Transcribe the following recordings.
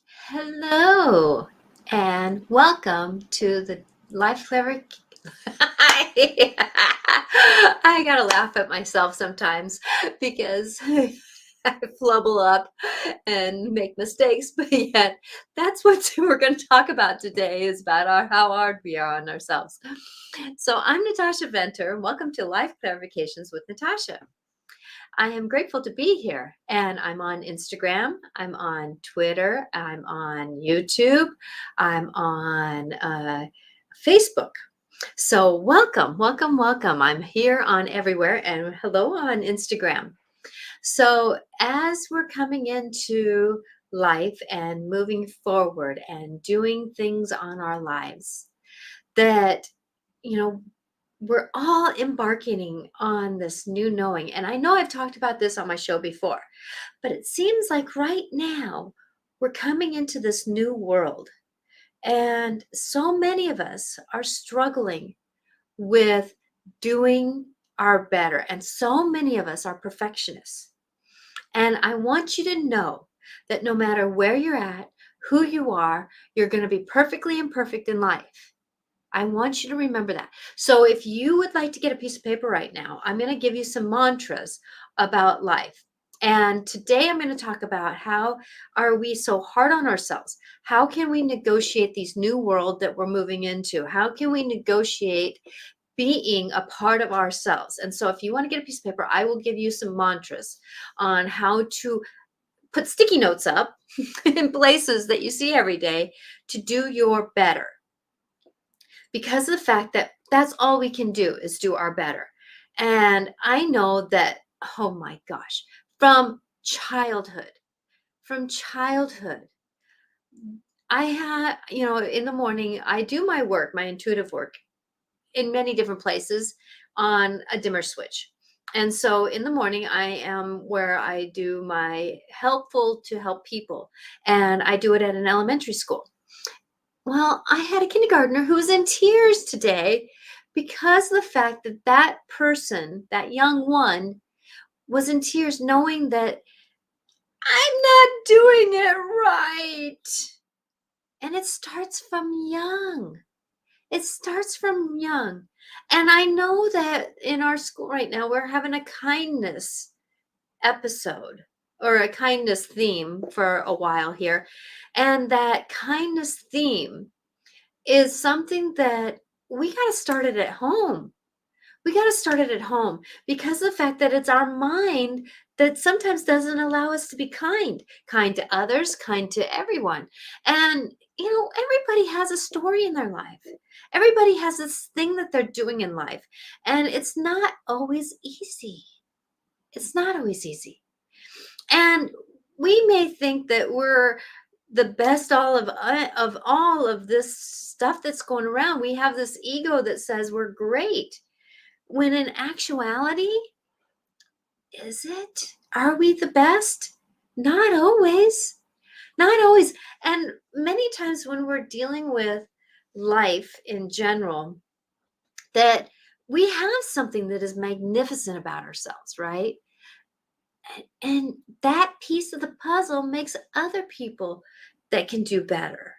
Hello and welcome to the Life Clever. I gotta laugh at myself sometimes because I flubble up and make mistakes, but yet that's what we're going to talk about today is about how hard we are on ourselves. So I'm Natasha Venter. Welcome to Life Clarifications with Natasha. I am grateful to be here. And I'm on Instagram, I'm on Twitter, I'm on YouTube, I'm on Facebook. So welcome, welcome, welcome. I'm here on everywhere and hello on Instagram. So as we're coming into life and moving forward and doing things on our lives that, you know, we're all embarking on this new knowing. And I know I've talked about this on my show before, but it seems like right now we're coming into this new world. And so many of us are struggling with doing our better. And so many of us are perfectionists. And I want you to know that no matter where you're at, who you are, you're going to be perfectly imperfect in life. I want you to remember that. So if you would like to get a piece of paper right now, I'm going to give you some mantras about life. And today I'm going to talk about how are we so hard on ourselves? How can we negotiate these new world that we're moving into? How can we negotiate being a part of ourselves? And so if you want to get a piece of paper, I will give you some mantras on how to put sticky notes up in places that you see every day to do your better, because of the fact that that's all we can do is do our better. And I know that, oh my gosh, from childhood, from childhood, I had, in the morning, I do my work, my intuitive work in many different places on a dimmer switch. And so in the morning, I am where I do my helpful to help people. And I do it at an elementary school. Well, I had a kindergartner who was in tears today because of the fact that that person, that young one, was in tears knowing that I'm not doing it right. And it starts from young. It starts from young. And I know that in our school right now, we're having a kindness episode or a kindness theme for a while here. And that kindness theme is something that we got to start it at home. We got to start it at home because of the fact that it's our mind that sometimes doesn't allow us to be kind to others, kind to everyone. And, everybody has a story in their life. Everybody has this thing that they're doing in life. And it's not always easy. It's not always easy. And we may think that we're the best of all of this stuff that's going around. We have this ego that says we're great, when in actuality, is it? Are we the best? Not always. Not always. And many times when we're dealing with life in general, that we have something that is magnificent about ourselves, right? And that piece of the puzzle makes other people that can do better.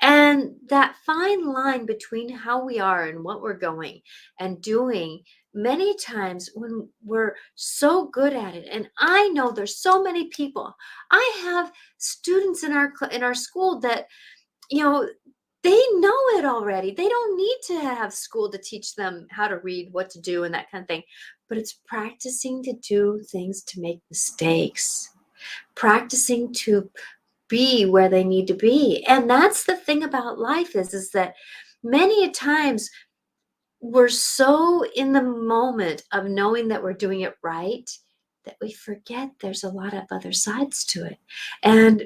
And that fine line between how we are and what we're going and doing, many times when we're so good at it. And I know there's so many people. I have students in our school that, you know, they know it already. They don't need to have school to teach them how to read, what to do, and that kind of thing. But it's practicing to do things, to make mistakes, practicing to be where they need to be. And that's the thing about life is that many a times we're so in the moment of knowing that we're doing it right that we forget there's a lot of other sides to it. And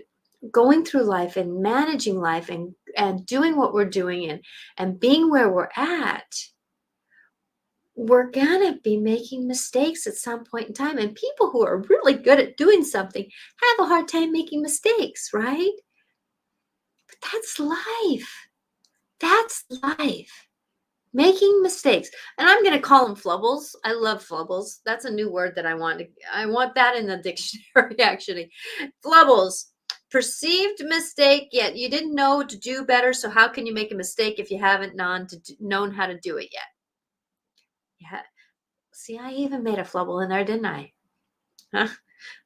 going through life and managing life and doing what we're doing and being where we're at, we're gonna be making mistakes at some point in time. And people who are really good at doing something have a hard time making mistakes, right? But that's life. That's life. Making mistakes. And I'm going to call them flubbles. I love flubbles. That's a new word that I want that in the dictionary, actually. Flubbles. perceived mistake, yet you didn't know to do better. So how can you make a mistake if you haven't known how to do it yet? Yeah. See, I even made a flubble in there, didn't I? Huh?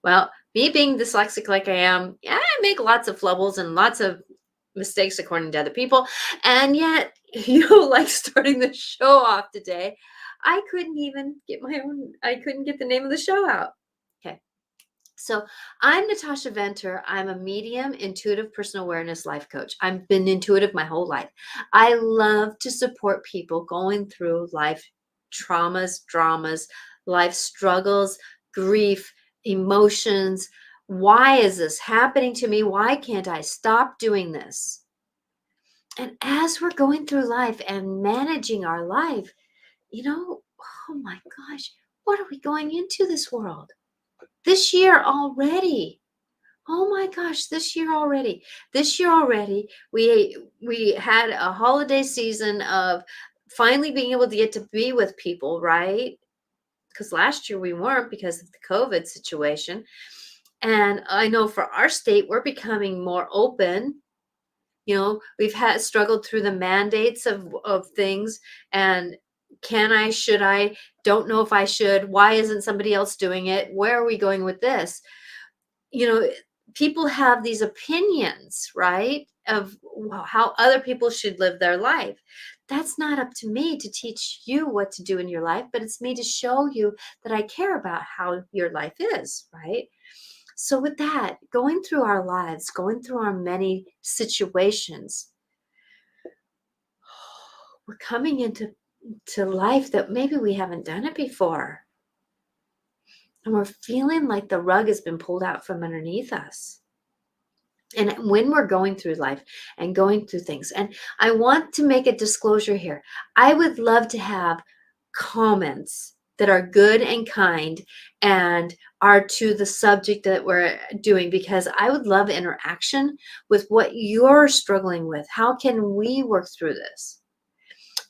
Well, me being dyslexic like I am, yeah, I make lots of flubbles and lots of mistakes according to other people. And yet, like starting the show off today, I couldn't even get I couldn't get the name of the show out. Okay. So I'm Natasha Venter. I'm a medium, intuitive personal awareness life coach. I've been intuitive my whole life. I love to support people going through life traumas, dramas, life struggles, grief, emotions. Why is this happening to me? Why can't I stop doing this? And as we're going through life and managing our life, oh my gosh, what are we going into this world? This year already. Oh my gosh, this year already. This year already, we had a holiday season of finally being able to get to be with people, right? Because last year we weren't because of the COVID situation. And I know for our state, we're becoming more open. We've had struggled through the mandates of things, and can I, should I, don't know if I should, why isn't somebody else doing it? Where are we going with this? you know People have these opinions, right, of how other people should live their life. That's not up to me to teach you what to do in your life, but it's me to show you that I care about how your life is, right? So with that, going through our lives, going through our many situations, we're coming into life that maybe we haven't done it before, and we're feeling like the rug has been pulled out from underneath us. And when we're going through life and going through things, and I want to make a disclosure here, I would love to have comments that are good and kind and are to the subject that we're doing, because I would love interaction with what you're struggling with. How can we work through this?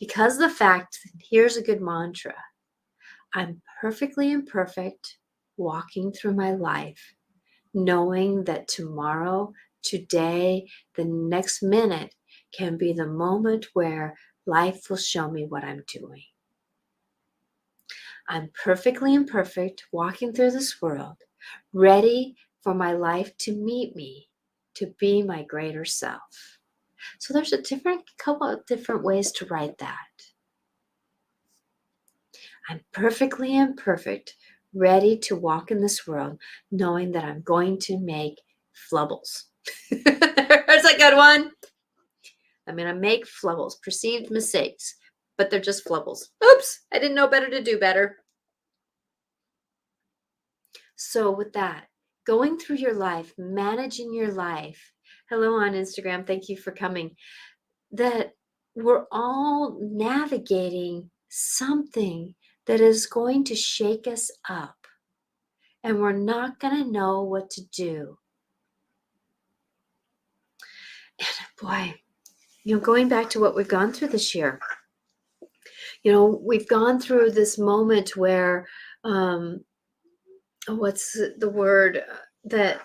Because the fact, here's a good mantra: I'm perfectly imperfect, walking through my life, knowing that tomorrow, today, the next minute can be the moment where life will show me what I'm doing. I'm perfectly imperfect, walking through this world, ready for my life to meet me, to be my greater self. So there's a couple of different ways to write that. I'm perfectly imperfect, ready to walk in this world, knowing that I'm going to make flubbles. There's a good one. I'm going to make flubbles, perceived mistakes, but they're just flubbles. Oops, I didn't know better to do better. So with that, going through your life, managing your life. Hello on Instagram. Thank you for coming. That we're all navigating something that is going to shake us up, and we're not going to know what to do. And boy, going back to what we've gone through this year, we've gone through this moment where, what's the word, that,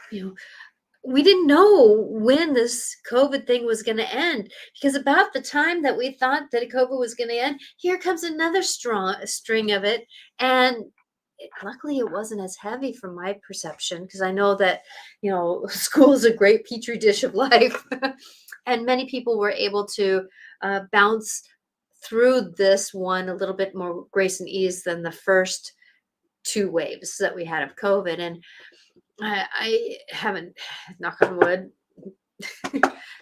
we didn't know when this COVID thing was going to end, because about the time that we thought that COVID was going to end, here comes another string of it. And luckily it wasn't as heavy from my perception, because I know that, school is a great petri dish of life. And many people were able to bounce through this one a little bit more grace and ease than the first two waves that we had of COVID. And I haven't, knock on wood,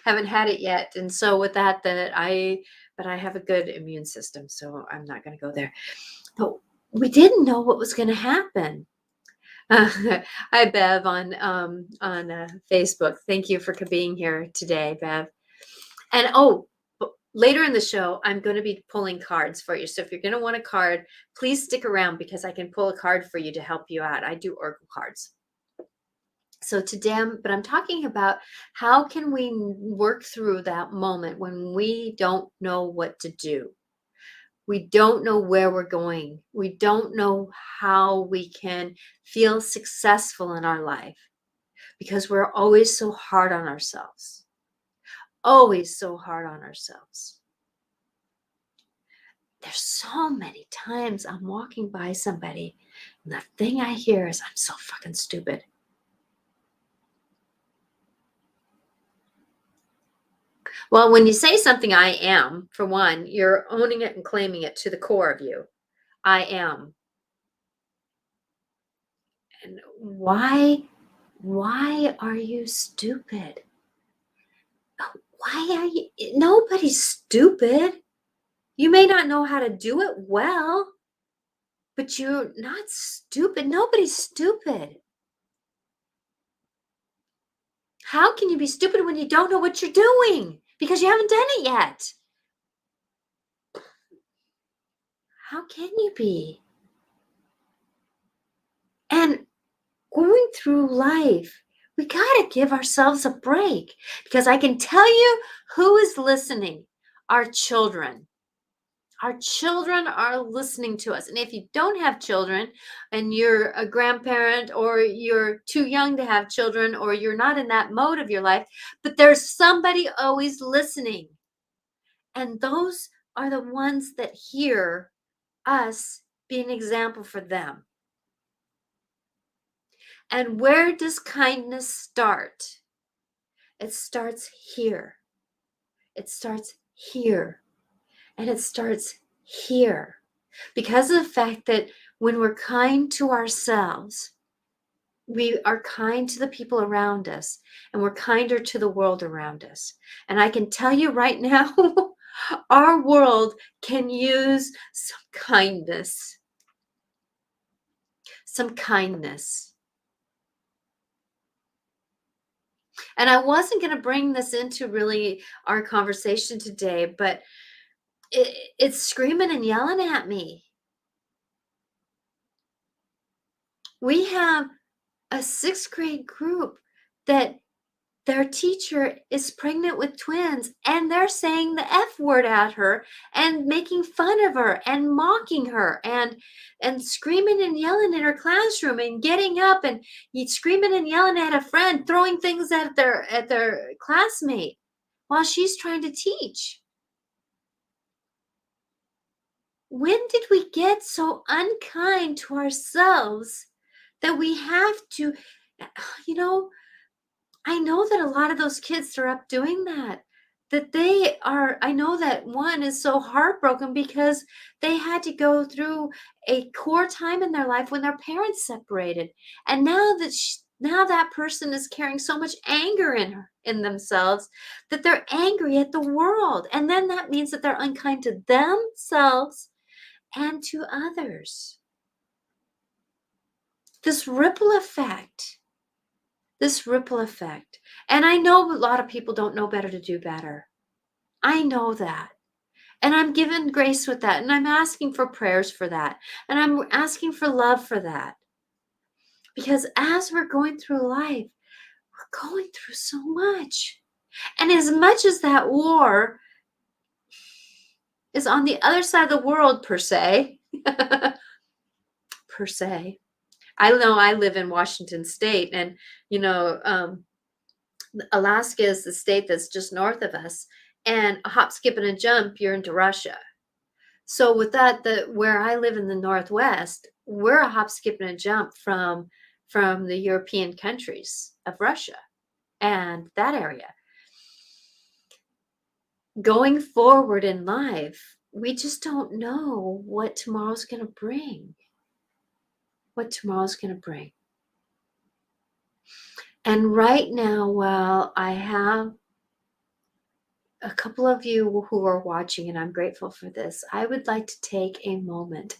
haven't had it yet. And so with that, but I have a good immune system, so I'm not going to go there. But we didn't know what was going to happen. Hi, Bev on Facebook. Thank you for being here today, Bev. And later in the show, I'm going to be pulling cards for you. So if you're going to want a card, please stick around, because I can pull a card for you to help you out. I do oracle cards. So today, I'm talking about how can we work through that moment when we don't know what to do. We don't know where we're going. We don't know how we can feel successful in our life, because we're always so hard on ourselves. Always so hard on ourselves. There's so many times I'm walking by somebody and the thing I hear is, I'm so fucking stupid. Well, when you say something, I am, for one, you're owning it and claiming it to the core of you. I am. And why are you stupid? Why are you? Nobody's stupid. You may not know how to do it well, but you're not stupid. Nobody's stupid. How can you be stupid when you don't know what you're doing? Because you haven't done it yet. How can you be? And going through life, we got to give ourselves a break, because I can tell you who is listening. Our children. Our children are listening to us. And if you don't have children and you're a grandparent, or you're too young to have children, or you're not in that mode of your life, but there's somebody always listening. And those are the ones that hear us be an example for them. And where does kindness start? It starts here. It starts here. And it starts here. Because of the fact that when we're kind to ourselves, we are kind to the people around us, and we're kinder to the world around us. And I can tell you right now, our world can use some kindness. Some kindness. And I wasn't going to bring this into really our conversation today, but it's screaming and yelling at me. We have a 6th grade group that their teacher is pregnant with twins, and they're saying the F word at her and making fun of her and mocking her and screaming and yelling in her classroom and getting up and screaming and yelling at a friend, throwing things at their classmate while she's trying to teach. When did we get so unkind to ourselves that we have to, I know that a lot of those kids are up doing that. I know that one is so heartbroken because they had to go through a core time in their life when their parents separated. And now that person is carrying so much anger in themselves that they're angry at the world. And then that means that they're unkind to themselves and to others. This ripple effect. And I know a lot of people don't know better to do better. I know that. And I'm given grace with that. And I'm asking for prayers for that. And I'm asking for love for that. Because as we're going through life, we're going through so much. And as much as that war is on the other side of the world, per se, I know I live in Washington State, and, Alaska is the state that's just north of us, and a hop, skip, and a jump, you're into Russia. So with that, where I live in the Northwest, we're a hop, skip, and a jump from the European countries of Russia and that area. Going forward in life, we just don't know what tomorrow's going to bring. And right now, while I have a couple of you who are watching, and I'm grateful for this, I would like to take a moment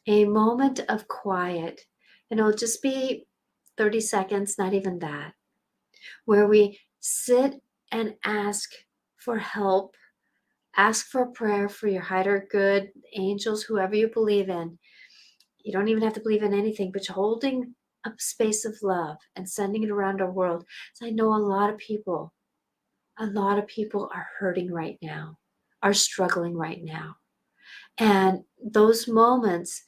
of quiet, and it'll just be 30 seconds, not even that, where we sit and ask for help, ask for prayer for your higher good, angels, whoever you believe in. You don't even have to believe in anything, but holding a space of love and sending it around our world. So I know a lot of people are hurting right now, are struggling right now. And those moments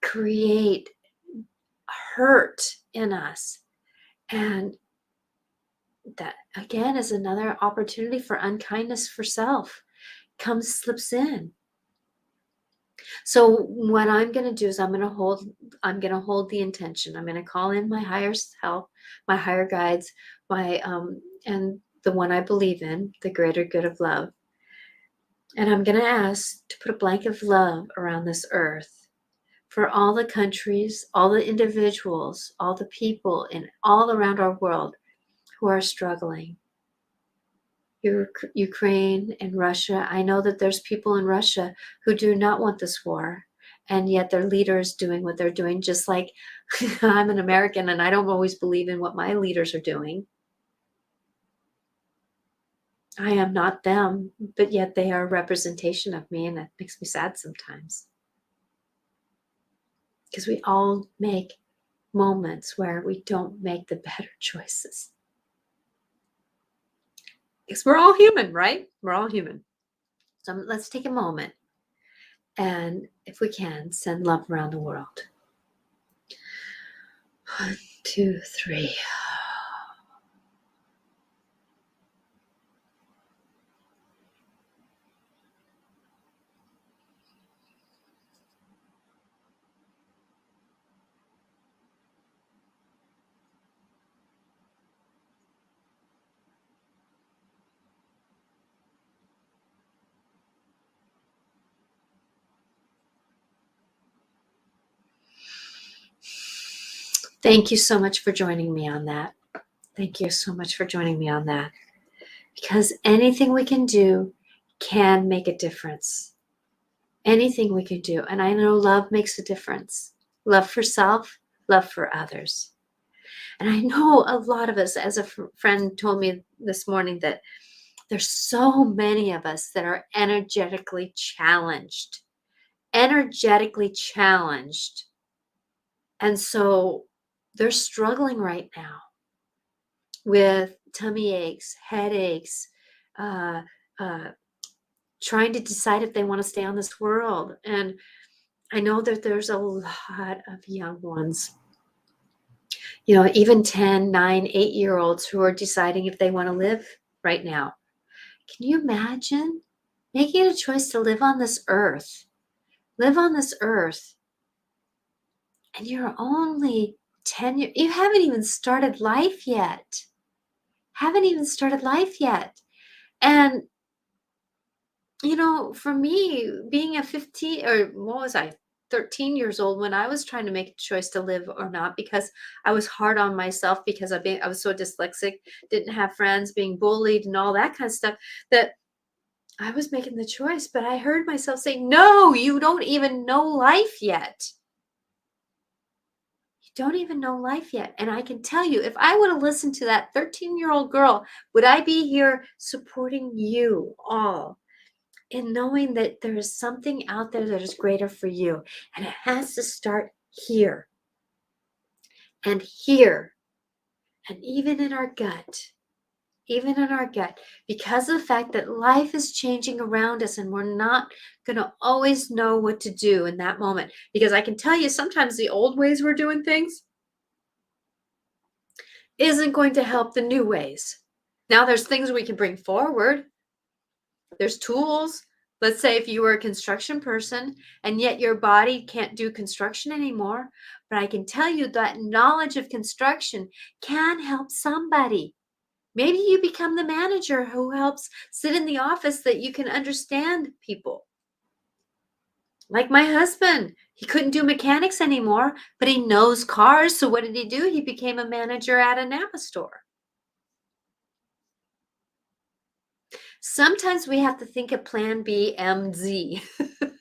create hurt in us. And that again is another opportunity for unkindness for self slips in. So what I'm going to do is I'm going to hold the intention. I'm going to call in my higher self, my higher guides, and the one I believe in, the greater good of love. And I'm going to ask to put a blanket of love around this earth for all the countries, all the individuals, all the people in all around our world who are struggling. Ukraine and Russia. I know that there's people in Russia who do not want this war, and yet their leaders doing what they're doing, just like I'm an American and I don't always believe in what my leaders are doing. I am not them, but yet they are a representation of me, and that makes me sad sometimes. Because we all make moments where we don't make the better choices. Because we're all human, right? We're all human. So let's take a moment and, if we can, send love around the world. 1, 2, 3. Thank you so much for joining me on that. Thank you so much for joining me on that. Because anything we can do can make a difference. Anything we can do. And I know love makes a difference. Love for self, love for others. And I know a lot of us, as a friend told me this morning, that there's so many of us that are energetically challenged. Energetically challenged. And so they're struggling right now with tummy aches, headaches, trying to decide if they want to stay on this world. And I know that there's a lot of young ones, even 10, 9, 8-year-olds who are deciding if they want to live right now. Can you imagine making a choice to live on this earth? Live on this earth. And you're only 10 years, you haven't even started life yet. And, for me, being a 15, or what was I, 13 years old, when I was trying to make a choice to live or not, because I was hard on myself because I was so dyslexic, didn't have friends, being bullied and all that kind of stuff, that I was making the choice, but I heard myself say, no, you don't even know life yet. Don't even know life yet. And I can tell you, if I would have listened to that 13-year-old girl, would I be here supporting you all in knowing that there is something out there that is greater for you? And it has to start here and here and even in our gut. Because of the fact that life is changing around us and we're not going to always know what to do in that moment. Because I can tell you, sometimes the old ways we're doing things isn't going to help the new ways. Now there's things we can bring forward. There's tools. Let's say if you were a construction person and yet your body can't do construction anymore, but I can tell you that knowledge of construction can help somebody. Maybe you become the manager who helps sit in the office that you can understand people. Like my husband, he couldn't do mechanics anymore, but he knows cars. So what did he do? He became a manager at a Napa store. Sometimes we have to think of plan B, M, Z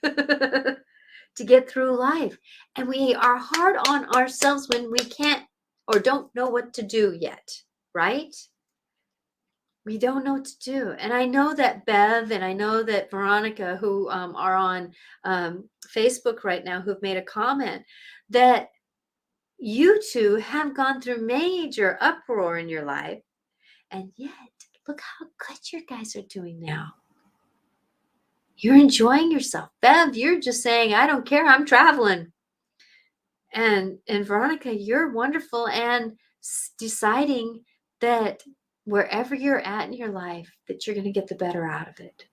to get through life. And we are hard on ourselves when we can't or don't know what to do yet, right? We don't know what to do. And I know that Bev and I know that Veronica, who are on Facebook right now, who've made a comment that you two have gone through major uproar in your life. And yet, look how good you guys are doing now. You're enjoying yourself. Bev, you're just saying, I don't care, I'm traveling. And Veronica, you're wonderful and deciding that wherever you're at in your life, that you're going to get the better out of it.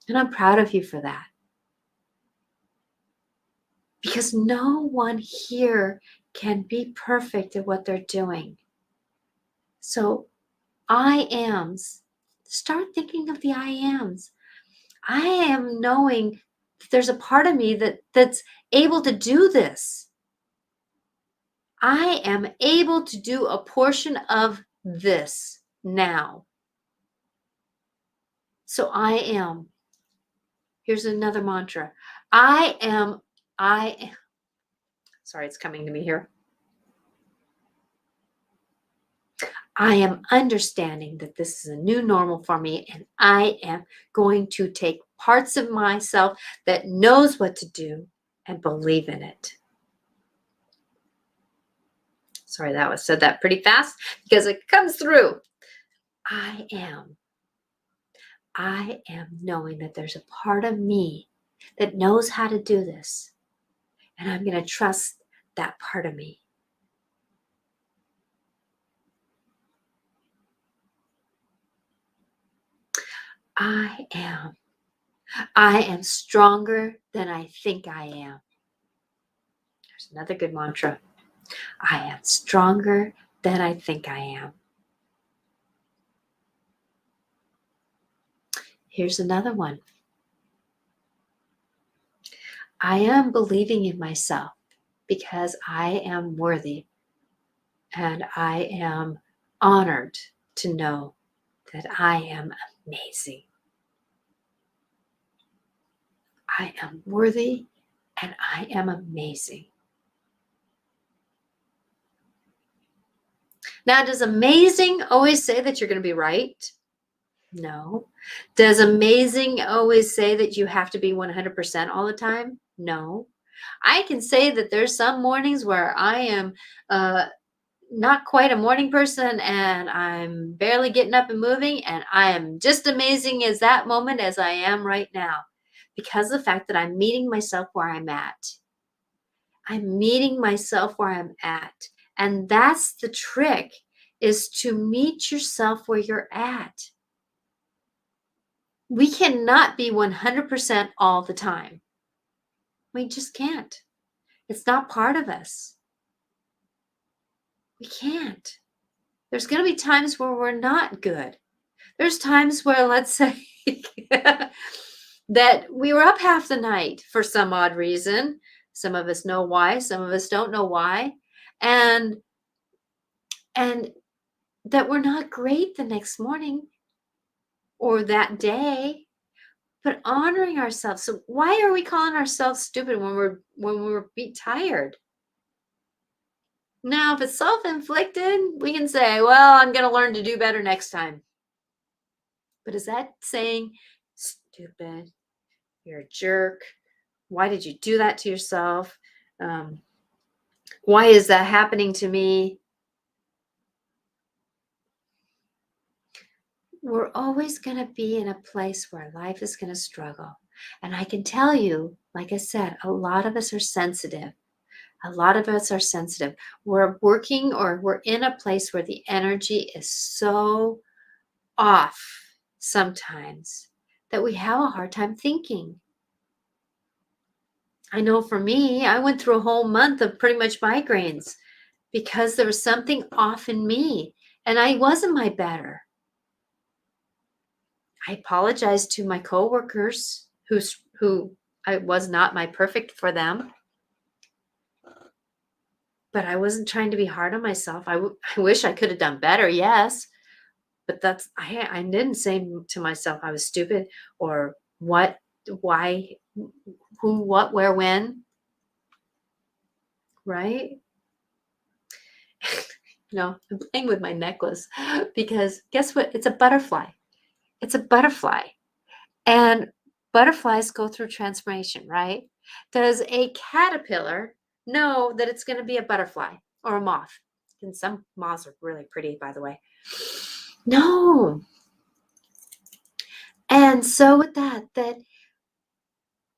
And I'm proud of you for that. Because no one here can be perfect at what they're doing. So I ams, start thinking of the I ams. I am knowing that there's a part of me that's able to do this. I am able to do a portion of this now. So I am. Here's another mantra. Sorry, it's coming to me here. I am understanding that this is a new normal for me, and I am going to take parts of myself that knows what to do and believe in it. Sorry, said that pretty fast because it comes through. I am knowing that there's a part of me that knows how to do this, and I'm going to trust that part of me. I am stronger than I think I am. There's another good mantra. I am stronger than I think I am. Here's another one. I am believing in myself because I am worthy, and I am honored to know that I am amazing. I am worthy and I am amazing. Now, does amazing always say that you're going to be right? No. Does amazing always say that you have to be 100% all the time? No. I can say that there's some mornings where I am not quite a morning person and I'm barely getting up and moving, and I am just amazing as that moment as I am right now, because of the fact that I'm meeting myself where I'm at. I'm meeting myself where I'm at. And that's the trick, is to meet yourself where you're at. We cannot be 100% all the time. We just can't. It's not part of us. We can't. There's going to be times where we're not good. There's times where, let's say, that we were up half the night for some odd reason. Some of us know why. Some of us don't know why. And that we're not great the next morning or that day, but honoring ourselves. So why are we calling ourselves stupid when we're tired? Now, if it's self-inflicted, we can say, well, I'm going to learn to do better next time. But is that saying, stupid, you're a jerk, why did you do that to yourself? Why is that happening to me? We're always going to be in a place where life is going to struggle. And I can tell you, like I said, a lot of us are sensitive. A lot of us are sensitive. We're working, or we're in a place where the energy is so off sometimes that we have a hard time thinking. I know for me, I went through a whole month of pretty much migraines because there was something off in me and I wasn't my better. I apologized to my coworkers who I was not my perfect for them. But I wasn't trying to be hard on myself. I wish I could have done better, yes. But I didn't say to myself I was stupid or what, why, who, what, where, when. Right? I'm playing with my necklace because guess what? It's a butterfly. It's a butterfly. And butterflies go through transformation, right? Does a caterpillar know that it's going to be a butterfly or a moth? And some moths are really pretty, by the way. No. And so with that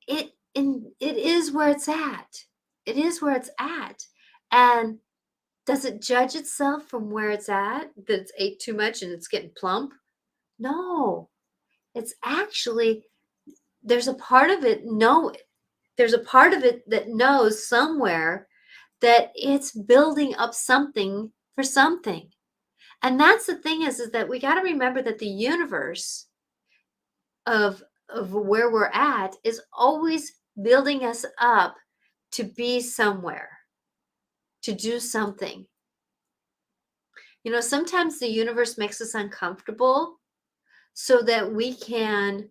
it is where it's at. It is where it's at. And does it judge itself from where it's at, that it's ate too much and it's getting plump? No. It's actually, there's a part of it, no, there's a part of it that knows somewhere that it's building up something for something. And that's the thing is that we got to remember that the universe of where we're at is always building us up to be somewhere, to do something. Sometimes the universe makes us uncomfortable so that we can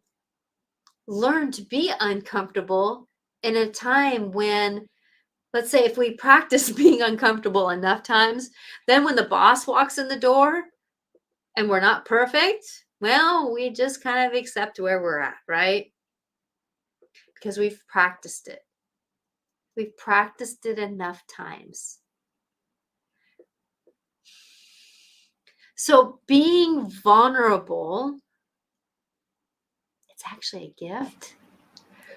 learn to be uncomfortable in a time when, let's say, if we practice being uncomfortable enough times, then when the boss walks in the door and we're not perfect, well, we just kind of accept where we're at, right? Because we've practiced it. We've practiced it enough times. So being vulnerable, it's actually a gift.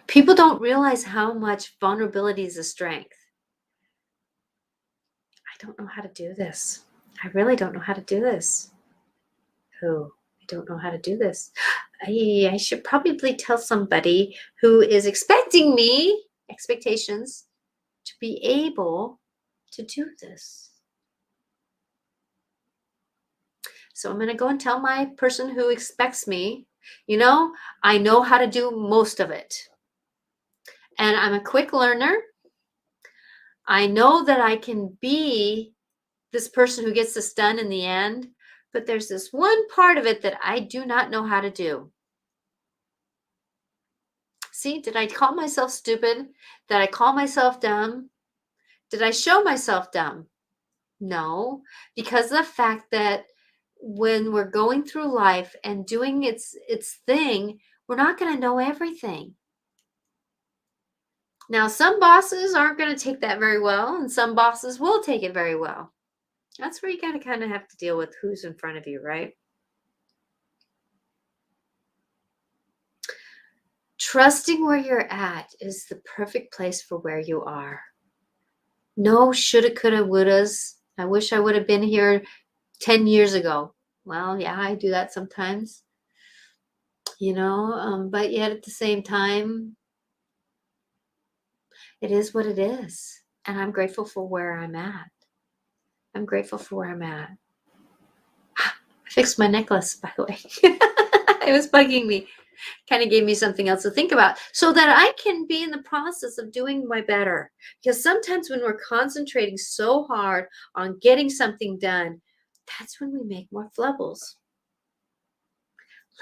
People don't realize how much vulnerability is a strength. I don't know how to do this. I really don't know how to do this. Oh, I don't know how to do this. I should probably tell somebody who is expecting me, expectations, to be able to do this. So I'm going to go and tell my person who expects me, I know how to do most of it. And I'm a quick learner. I know that I can be this person who gets this done in the end, but there's this one part of it that I do not know how to do. See, did I call myself stupid? Did I call myself dumb? Did I show myself dumb? No, because of the fact that when we're going through life and doing its thing, we're not going to know everything. Now, some bosses aren't going to take that very well, and some bosses will take it very well. That's where you got to kind of have to deal with who's in front of you, right? Trusting where you're at is the perfect place for where you are. No shoulda, coulda, wouldas. I wish I would have been here 10 years ago. Well, yeah, I do that sometimes, but yet at the same time, it is what it is. And I'm grateful for where I'm at. I'm grateful for where I'm at. I fixed my necklace, by the way. It was bugging me. Kind of gave me something else to think about so that I can be in the process of doing my better. Because sometimes when we're concentrating so hard on getting something done, that's when we make more flubbles.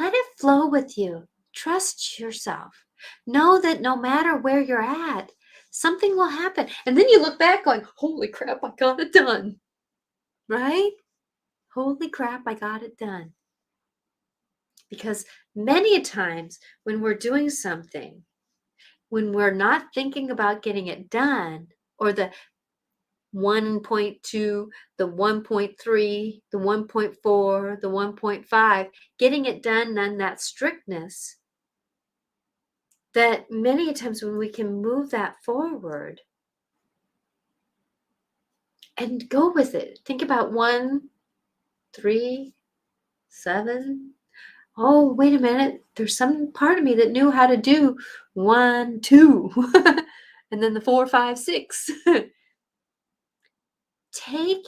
Let it flow with you. Trust yourself. Know that no matter where you're at, something will happen. And then you look back going, holy crap, I got it done. Right? Holy crap, I got it done. Because many times when we're doing something, when we're not thinking about getting it done, or the 1.2, the 1.3, the 1.4, the 1.5, getting it done on that strictness, that many times when we can move that forward and go with it, think about 1, 3, 7. Oh, wait a minute. There's some part of me that knew how to do 1, 2, and then the 4, 5, 6. Take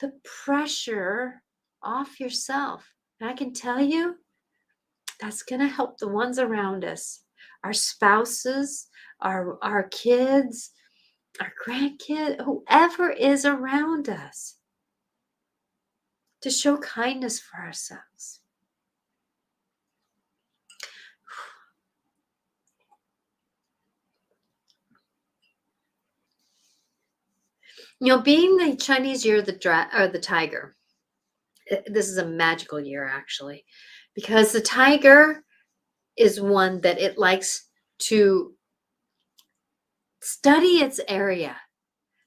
the pressure off yourself. And I can tell you, that's going to help the ones around us, our spouses, our kids, our grandkids, whoever is around us, to show kindness for ourselves. Being the Chinese year of the tiger, this is a magical year actually, because the tiger is one that it likes to study its area,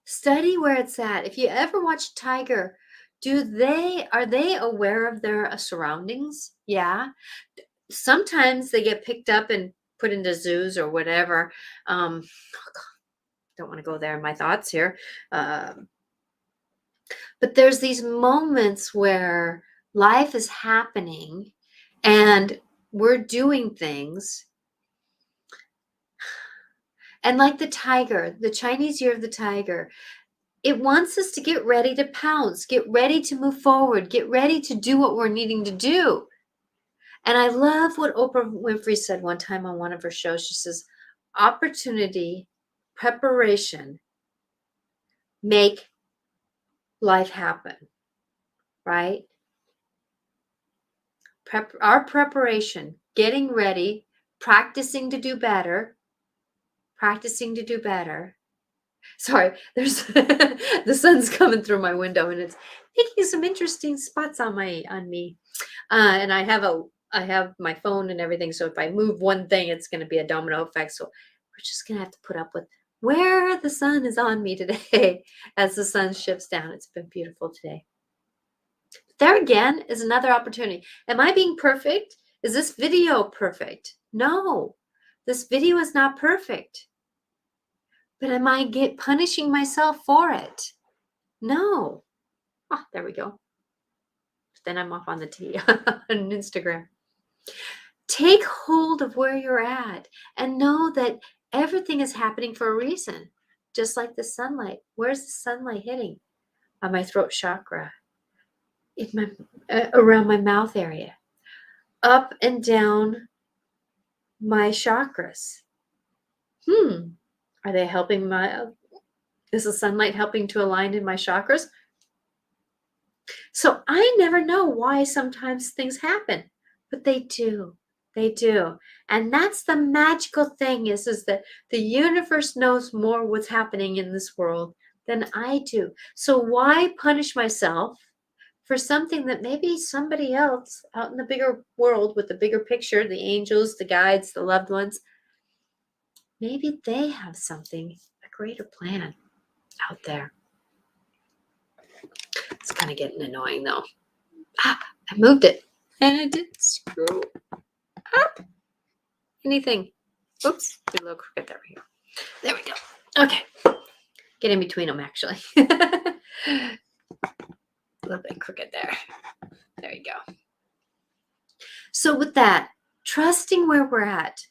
study where it's at. If you ever watch tiger, are they aware of their surroundings? Yeah. Sometimes they get picked up and put into zoos or whatever. don't want to go there in my thoughts here. Um, but there's these moments where life is happening and we're doing things. And like the tiger, the Chinese year of the tiger, it wants us to get ready to pounce, get ready to move forward, get ready to do what we're needing to do. And I love what Oprah Winfrey said one time on one of her shows. She says, opportunity, preparation, make life happen, right? Our preparation, getting ready, practicing to do better, Sorry, there's the sun's coming through my window and it's making some interesting spots on me. And I have my phone and everything. So if I move one thing, it's going to be a domino effect. So we're just going to have to put up with where the sun is on me today as the sun shifts down. It's been beautiful today. There again is another opportunity. Am I being perfect? Is this video perfect? No, this video is not perfect. But am I punishing myself for it? No. Oh, there we go. Then I'm off on the tee on Instagram. Take hold of where you're at and know that everything is happening for a reason. Just like the sunlight. Where's the sunlight hitting? On my throat chakra. In my around my mouth area. Up and down my chakras. Are they helping is the sunlight helping to align in my chakras? So I never know why sometimes things happen, but they do. They do. And that's the magical thing is that the universe knows more what's happening in this world than I do. So why punish myself for something that maybe somebody else out in the bigger world with the bigger picture, the angels, the guides, the loved ones, maybe they have something, a greater plan out there. It's kind of getting annoying though. I moved it and I did screw up anything. Oops, a little crooked there we go. There we go. Okay. Get in between them actually. A little bit crooked there. There you go. So with that, trusting where we're at,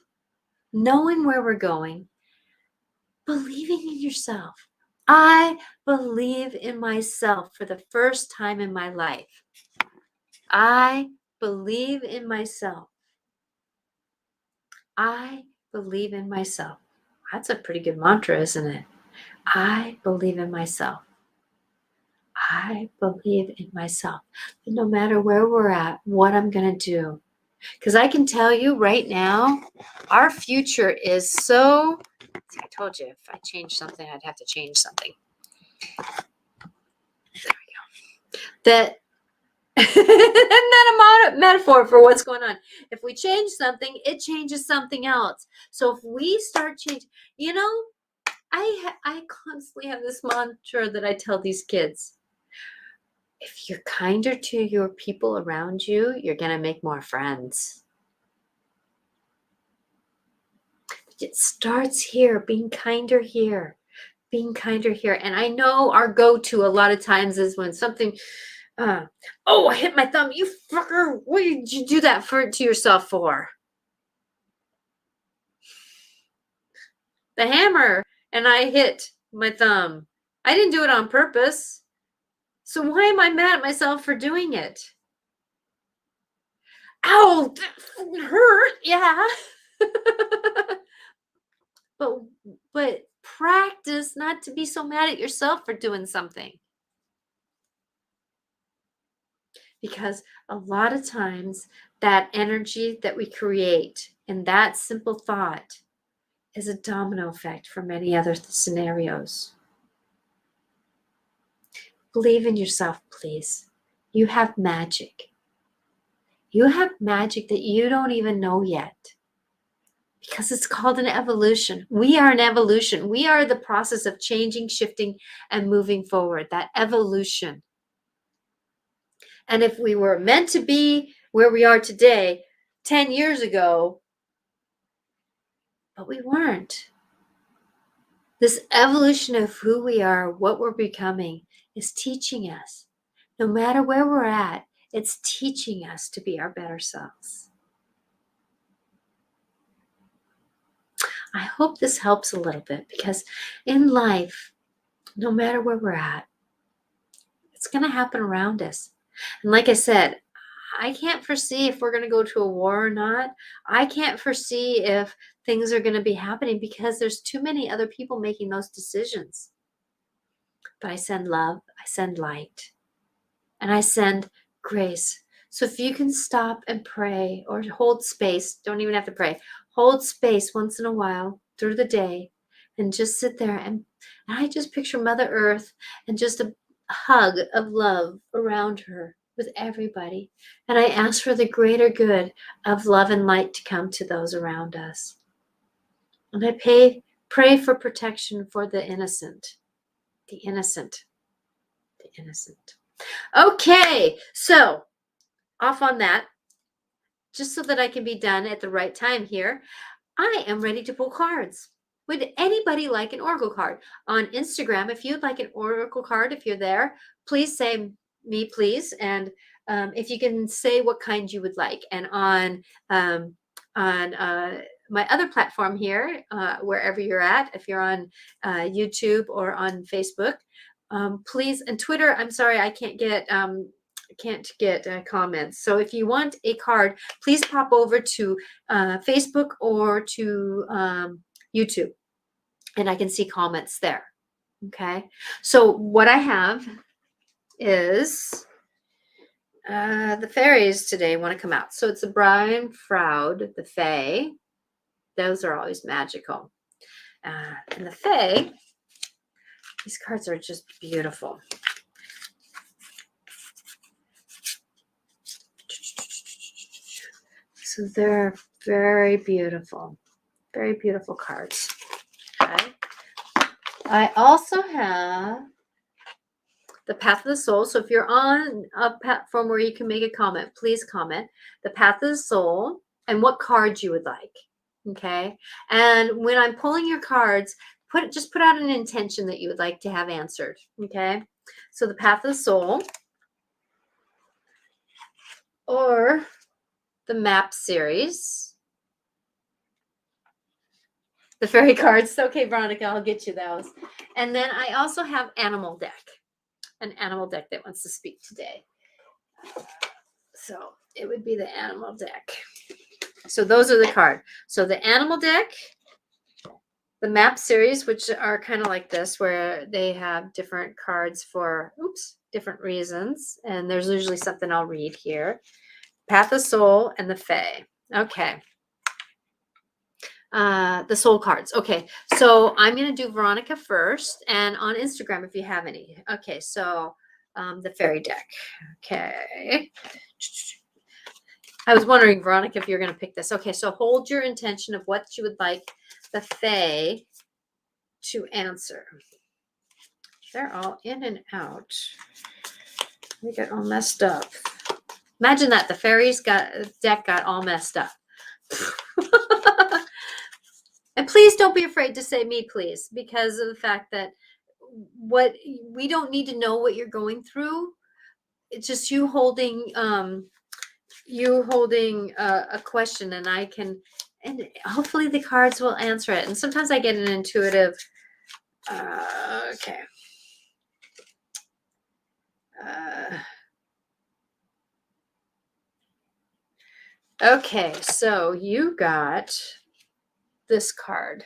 knowing where we're going, believing in yourself. I believe in myself for the first time in my life. I believe in myself. I believe in myself. That's a pretty good mantra, isn't it? I believe in myself. I believe in myself. And no matter where we're at, what I'm going to do. Because I can tell you right now, our future is so... I told you if I change something, I'd have to change something. There we go. That isn't that a metaphor for what's going on? If we change something, it changes something else. So if we start changing, I constantly have this mantra that I tell these kids. If you're kinder to your people around you, you're going to make more friends. It starts here, being kinder here, being kinder here. And I know our go-to a lot of times is when something, I hit my thumb. You fucker, what did you do that to yourself for? The hammer, and I hit my thumb. I didn't do it on purpose. So why am I mad at myself for doing it? Ow, that hurt, yeah. But practice not to be so mad at yourself for doing something. Because a lot of times that energy that we create in that simple thought is a domino effect for many other scenarios. Believe in yourself, please. You have magic. You have magic that you don't even know yet. Because it's called an evolution. We are an evolution. We are the process of changing, shifting, and moving forward. That evolution. And if we were meant to be where we are today, 10 years ago, but we weren't. This evolution of who we are, what we're becoming, is teaching us. No matter where we're at, it's teaching us to be our better selves. I hope this helps a little bit, because in life, no matter where we're at, it's going to happen around us. And like I said, I can't foresee if we're going to go to a war or not. I can't foresee if things are going to be happening, because there's too many other people making those decisions. But I send love, I send light, and I send grace. So if you can stop and pray or hold space, don't even have to pray, hold space once in a while through the day and just sit there, and I just picture Mother Earth and just a hug of love around her with everybody. And I ask for the greater good of love and light to come to those around us. And I pray for protection for the innocent, the innocent, the innocent. Okay, so off on that, just so that I can be done at the right time here, I am ready to pull cards. Would anybody like an oracle card? On Instagram, if you'd like an oracle card, if you're there, please say me, please. And if you can say what kind you would like. And on my other platform here, wherever you're at, if you're on YouTube or on Facebook, please, and Twitter, I'm sorry, I can't get comments. So if you want a card, please pop over to Facebook or to YouTube, and I can see comments there. Okay. So what I have is the fairies today want to come out. So it's the Brian Froud, the Fae. Those are always magical. And the Fae, these cards are just beautiful. So they're very beautiful cards. Okay. I also have the Path of the Soul. So if you're on a platform where you can make a comment, please comment the Path of the Soul and what cards you would like. Okay. And when I'm pulling your cards, just put out an intention that you would like to have answered. Okay. So the Path of the Soul, or the map series, the fairy cards. Okay, Veronica, I'll get you those. And then I also have animal deck, an animal deck that wants to speak today. So it would be the animal deck. So those are the cards. So the animal deck, the map series, which are kind of like this, where they have different cards for different reasons. And there's usually something I'll read here. Path of Soul and the Fae. Okay. The soul cards. Okay, so I'm going to do Veronica first, and on Instagram if you have any. Okay, so the fairy deck. Okay. I was wondering, Veronica, if you're going to pick this. Okay, so hold your intention of what you would like the Fae to answer. They're all in and out. They get all messed up. Imagine that the fairies deck got all messed up. And please don't be afraid to say me, please, because of the fact that we don't need to know what you're going through. It's just you holding a question, and and hopefully the cards will answer it. And sometimes I get an intuitive, okay. Okay, so you got this card,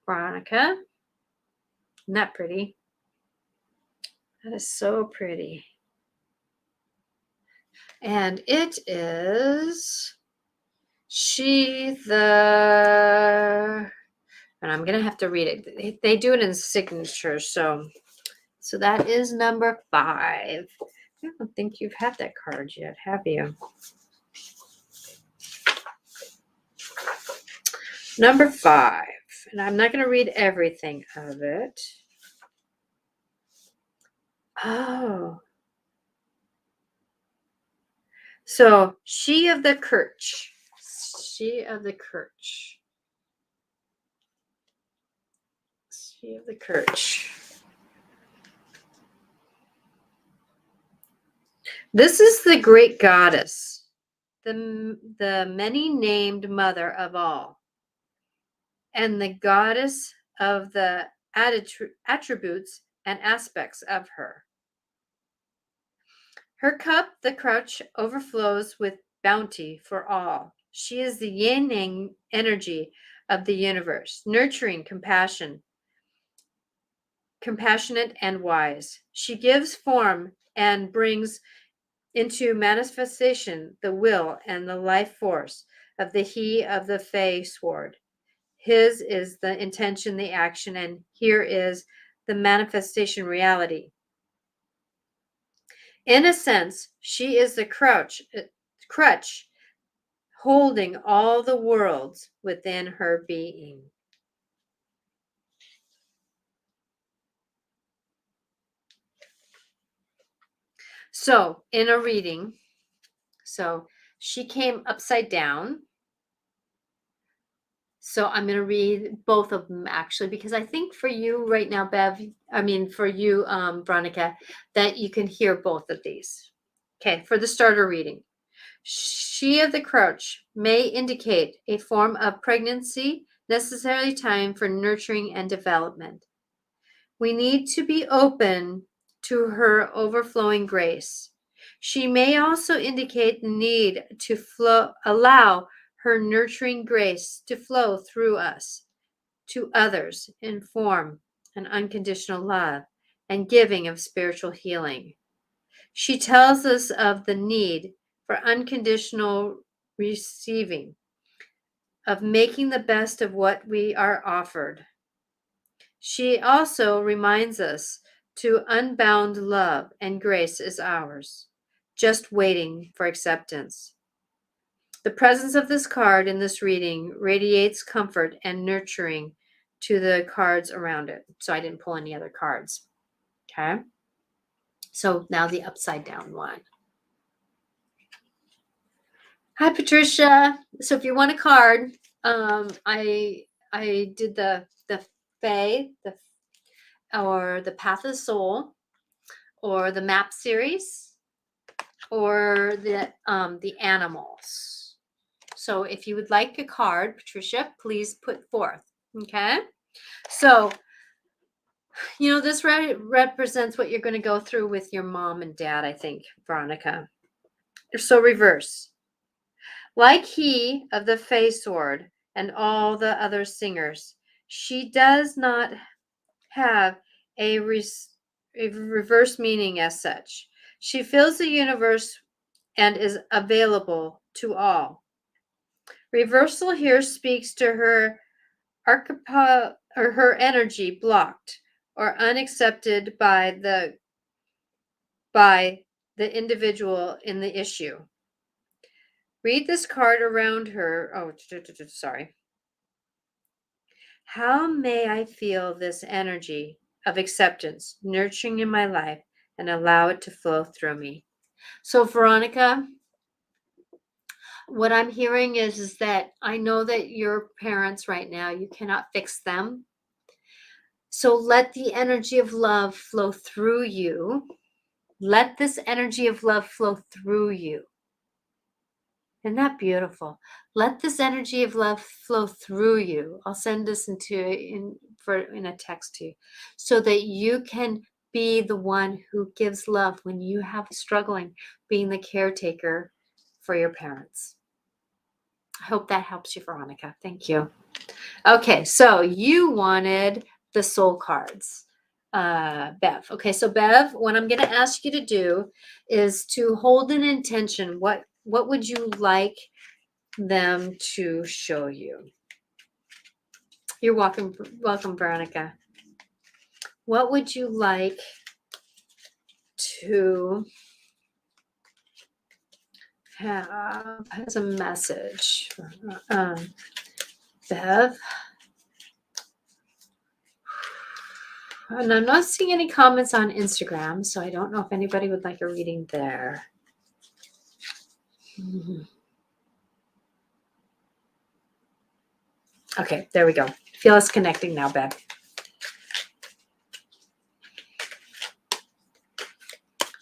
Veronica. Isn't that pretty? That is so pretty. And it is and I'm going to have to read it. They do it in signature. So that is number 5. I don't think you've had that card yet, have you? Number 5. And I'm not going to read everything of it. Oh. So, she of the Kirch. She of the Kirch. She of the Kirch. This is the great goddess, the many-named mother of all, and the goddess of the attributes and aspects of her. Her cup, the Crouch, overflows with bounty for all. She is the yin-yang energy of the universe, nurturing, compassionate and wise. She gives form and brings into manifestation the will and the life force of the he of the Fey sword. His is the intention, the action, and here is the manifestation reality. In a sense, she is the crutch holding all the worlds within her being. So, in a reading, she came upside down. So I'm going to read both of them actually, because I think for you right now, for you, Veronica, that you can hear both of these. Okay, for the starter reading. She of the Crouch may indicate a form of pregnancy, necessary time for nurturing and development. We need to be open to her overflowing grace. She may also indicate the need to allow her nurturing grace to flow through us to others in form and unconditional love and giving of spiritual healing. She tells us of the need for unconditional receiving, of making the best of what we are offered. She also reminds us to unbound love and grace is ours, just waiting for acceptance. The presence of this card in this reading radiates comfort and nurturing to the cards around it. So I didn't pull any other cards. Okay. So now the upside down one. Hi, Patricia. So if you want a card, I did the Fae, or the Path of the Soul, or the Map series, or the animals. So if you would like a card, Patricia, please put forth. Okay. So, this represents what you're going to go through with your mom and dad, I think, Veronica. So reverse. Like he of the Fey sword and all the other singers, she does not have a reverse meaning as such. She fills the universe and is available to all. Reversal here speaks to her or her energy blocked or unaccepted by the individual in the issue. Read this card around her. Oh, sorry. How may I feel this energy of acceptance nurturing in my life and allow it to flow through me? So, Veronica, what I'm hearing is that I know that your parents right now, you cannot fix them. So let the energy of love flow through you. Let this energy of love flow through you. Isn't that beautiful? Let this energy of love flow through you. I'll send this in a text to you so that you can be the one who gives love when you have struggling being the caretaker for your parents. I hope that helps you, Veronica. Thank you. Okay, so you wanted the soul cards, Bev. Okay, so Bev, what I'm going to ask you to do is to hold an intention. What would you like them to show you? You're welcome, Veronica. What would you like to have as a message, Bev? And I'm not seeing any comments on Instagram, so I don't know if anybody would like a reading there. Okay, there we go. Feel us connecting now, Bev.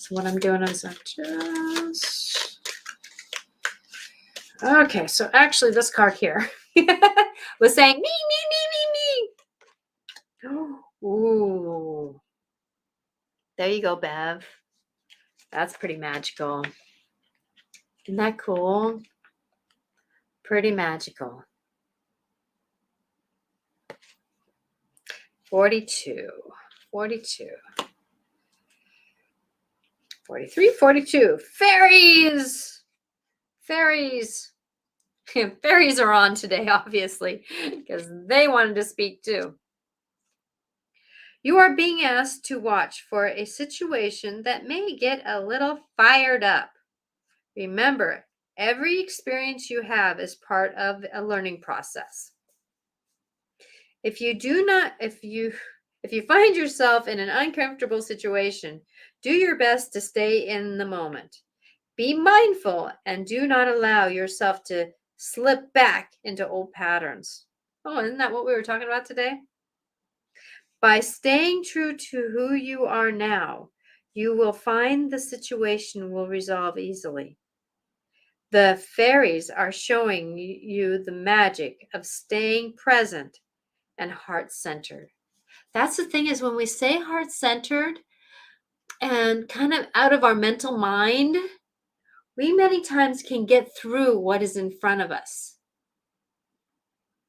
So what I'm doing is I'm just... Okay, so actually this card here was saying, me. Ooh. There you go, Bev. That's pretty magical. Isn't that cool? Pretty magical. 42, 42, 43, 42. Fairies! Fairies! Fairies are on today, obviously, because they wanted to speak too. You are being asked to watch for a situation that may get a little fired up. Remember, every experience you have is part of a learning process. If you find yourself in an uncomfortable situation, do your best to stay in the moment. Be mindful and do not allow yourself to slip back into old patterns. Oh, isn't that what we were talking about today? By staying true to who you are now, you will find the situation will resolve easily. The fairies are showing you the magic of staying present and heart-centered. That's the thing, is when we say heart-centered and kind of out of our mental mind, we many times can get through what is in front of us.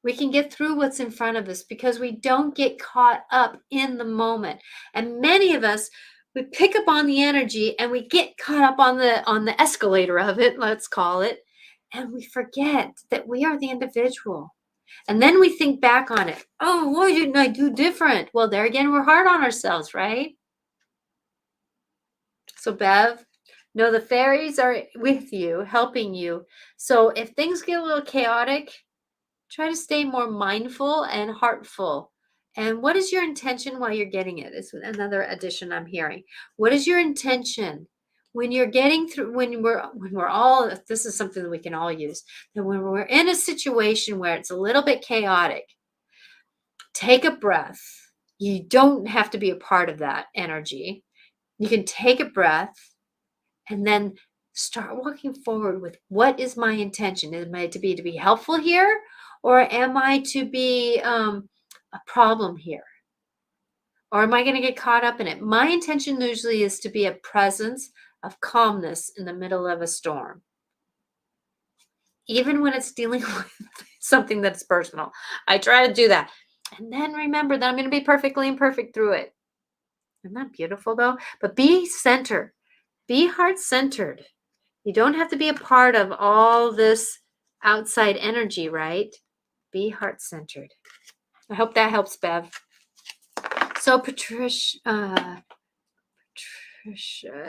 We can get through what's in front of us because we don't get caught up in the moment. And many of us, we pick up on the energy and we get caught up on the escalator of it, let's call it, and we forget that we are the individual. And then we think back on it. Oh, why didn't I do different? Well, there again, we're hard on ourselves, right? So Bev, know the fairies are with you, helping you. So if things get a little chaotic, try to stay more mindful and heartful. And what is your intention while you're getting it? Is another addition I'm hearing. What is your intention when you're getting through, when we're all, this is something that we can all use, that when we're in a situation where it's a little bit chaotic, take a breath. You don't have to be a part of that energy. You can take a breath and then start walking forward with, what is my intention? Am I to be helpful here? Or am I to be a problem here? Or am I going to get caught up in it? My intention usually is to be a presence of calmness in the middle of a storm. Even when it's dealing with something that's personal, I try to do that. And then remember that I'm going to be perfectly imperfect through it. Isn't that beautiful though? But be centered. Be heart-centered. You don't have to be a part of all this outside energy, right? Be heart-centered. I hope that helps, Bev. So Patricia,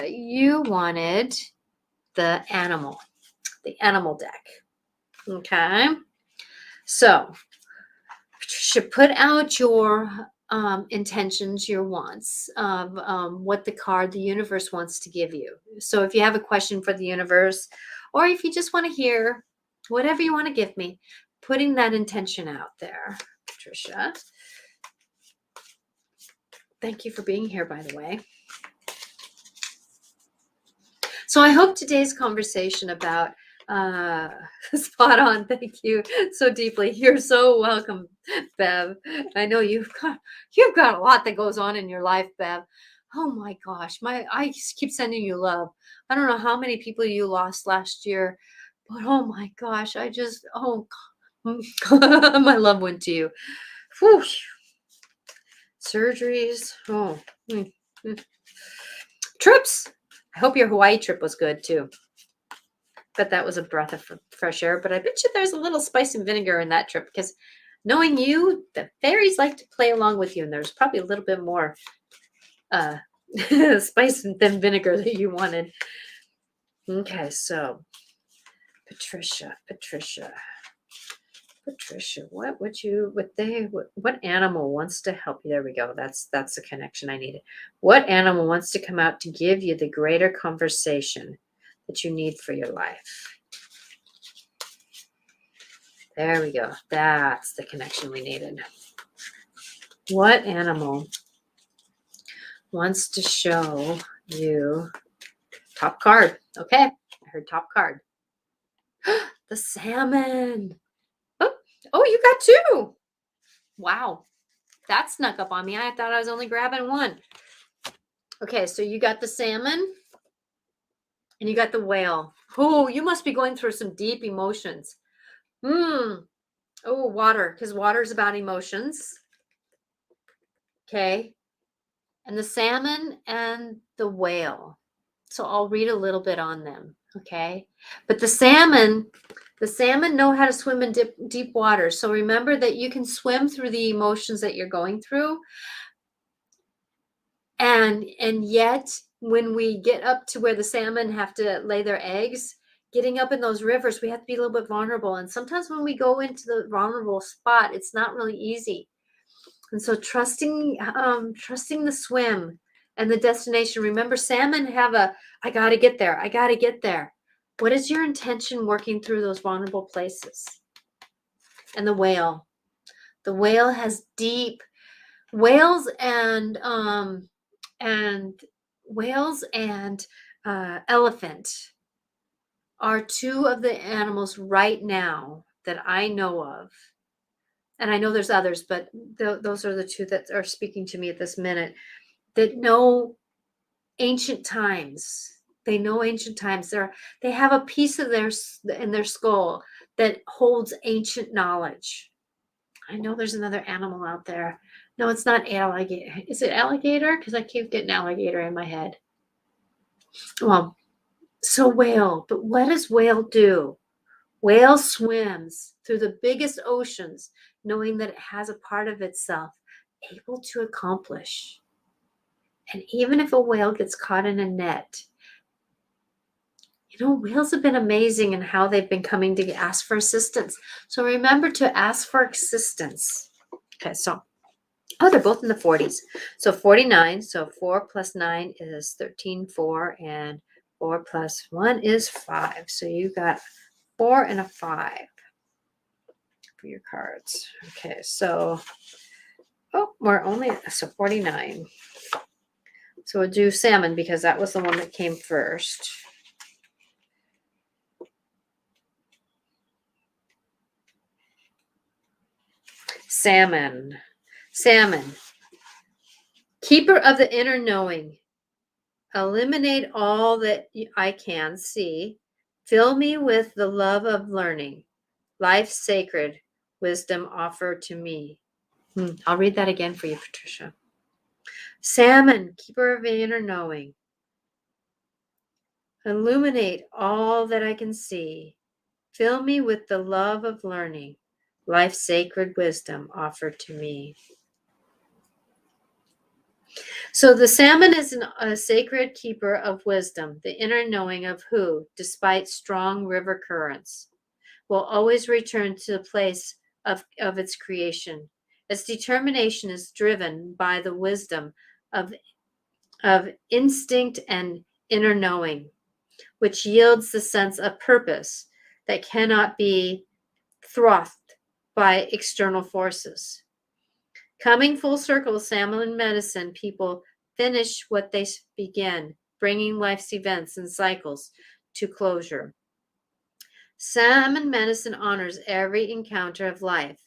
you wanted the animal deck. Okay. So Patricia, put out your intentions, your wants of what the universe wants to give you. So if you have a question for the universe, or if you just want to hear whatever you want to give me, putting that intention out there. Patricia, thank you for being here, by the way. So I hope today's conversation about spot on. Thank you so deeply. You're so welcome, Bev. I know you've got a lot that goes on in your life, Bev. Oh my gosh, I keep sending you love. I don't know how many people you lost last year, but oh my gosh, my love went to you. Whew. Surgeries. Oh, trips. I hope your Hawaii trip was good too. Bet that was a breath of fresh air, but I bet you there's a little spice and vinegar in that trip, because knowing you, the fairies like to play along with you, and there's probably a little bit more spice than vinegar that you wanted. Okay, so Patricia, what animal wants to help you? There we go. That's the connection I needed. What animal wants to come out to give you the greater conversation that you need for your life? There we go. That's the connection we needed. What animal wants to show you Top card. Okay. I heard top card. The salmon. Oh, you got two. Wow. That snuck up on me. I thought I was only grabbing one. Okay, so you got the salmon and you got the whale. Oh, you must be going through some deep emotions. Oh, water, because water is about emotions. Okay. And the salmon and the whale. So I'll read a little bit on them. Okay. But the salmon know how to swim in deep water. So remember that you can swim through the emotions that you're going through. And yet when we get up to where the salmon have to lay their eggs, getting up in those rivers, we have to be a little bit vulnerable. And sometimes when we go into the vulnerable spot, it's not really easy. And so trusting the swim and the destination. Remember, salmon have I got to get there. I got to get there. What is your intention working through those vulnerable places? And the whale has deep whales and elephant are two of the animals right now that I know of. And I know there's others, but those are the two that are speaking to me at this minute, that know ancient times. They know ancient times. They have a piece of in their skull that holds ancient knowledge. I know there's another animal out there. No, it's not alligator. Is it alligator? Because I keep getting alligator in my head. Well, so whale. But what does whale do? Whale swims through the biggest oceans, knowing that it has a part of itself able to accomplish. And even if a whale gets caught in a net, whales have been amazing in how they've been coming to ask for assistance. So remember to ask for assistance. Okay, so, they're both in the 40s. So 49, so 4 plus 9 is 13, 4, and 4 plus 1 is 5. So you got 4 and a 5 for your cards. Okay, so, we're only, so 49. So we'll do salmon because that was the one that came first. Salmon. Keeper of the inner knowing. Eliminate all that I can see. Fill me with the love of learning. Life sacred wisdom offered to me. I'll read that again for you, Patricia. Salmon, keeper of the inner knowing. Illuminate all that I can see. Fill me with the love of learning. Life sacred wisdom offered to me. So the salmon is a sacred keeper of wisdom, the inner knowing of who, despite strong river currents, will always return to the place of its creation. Its determination is driven by the wisdom of instinct and inner knowing, which yields the sense of purpose that cannot be thwarted by external forces. Coming full circle, salmon medicine people finish what they begin, bringing life's events and cycles to closure. Salmon medicine honors every encounter of life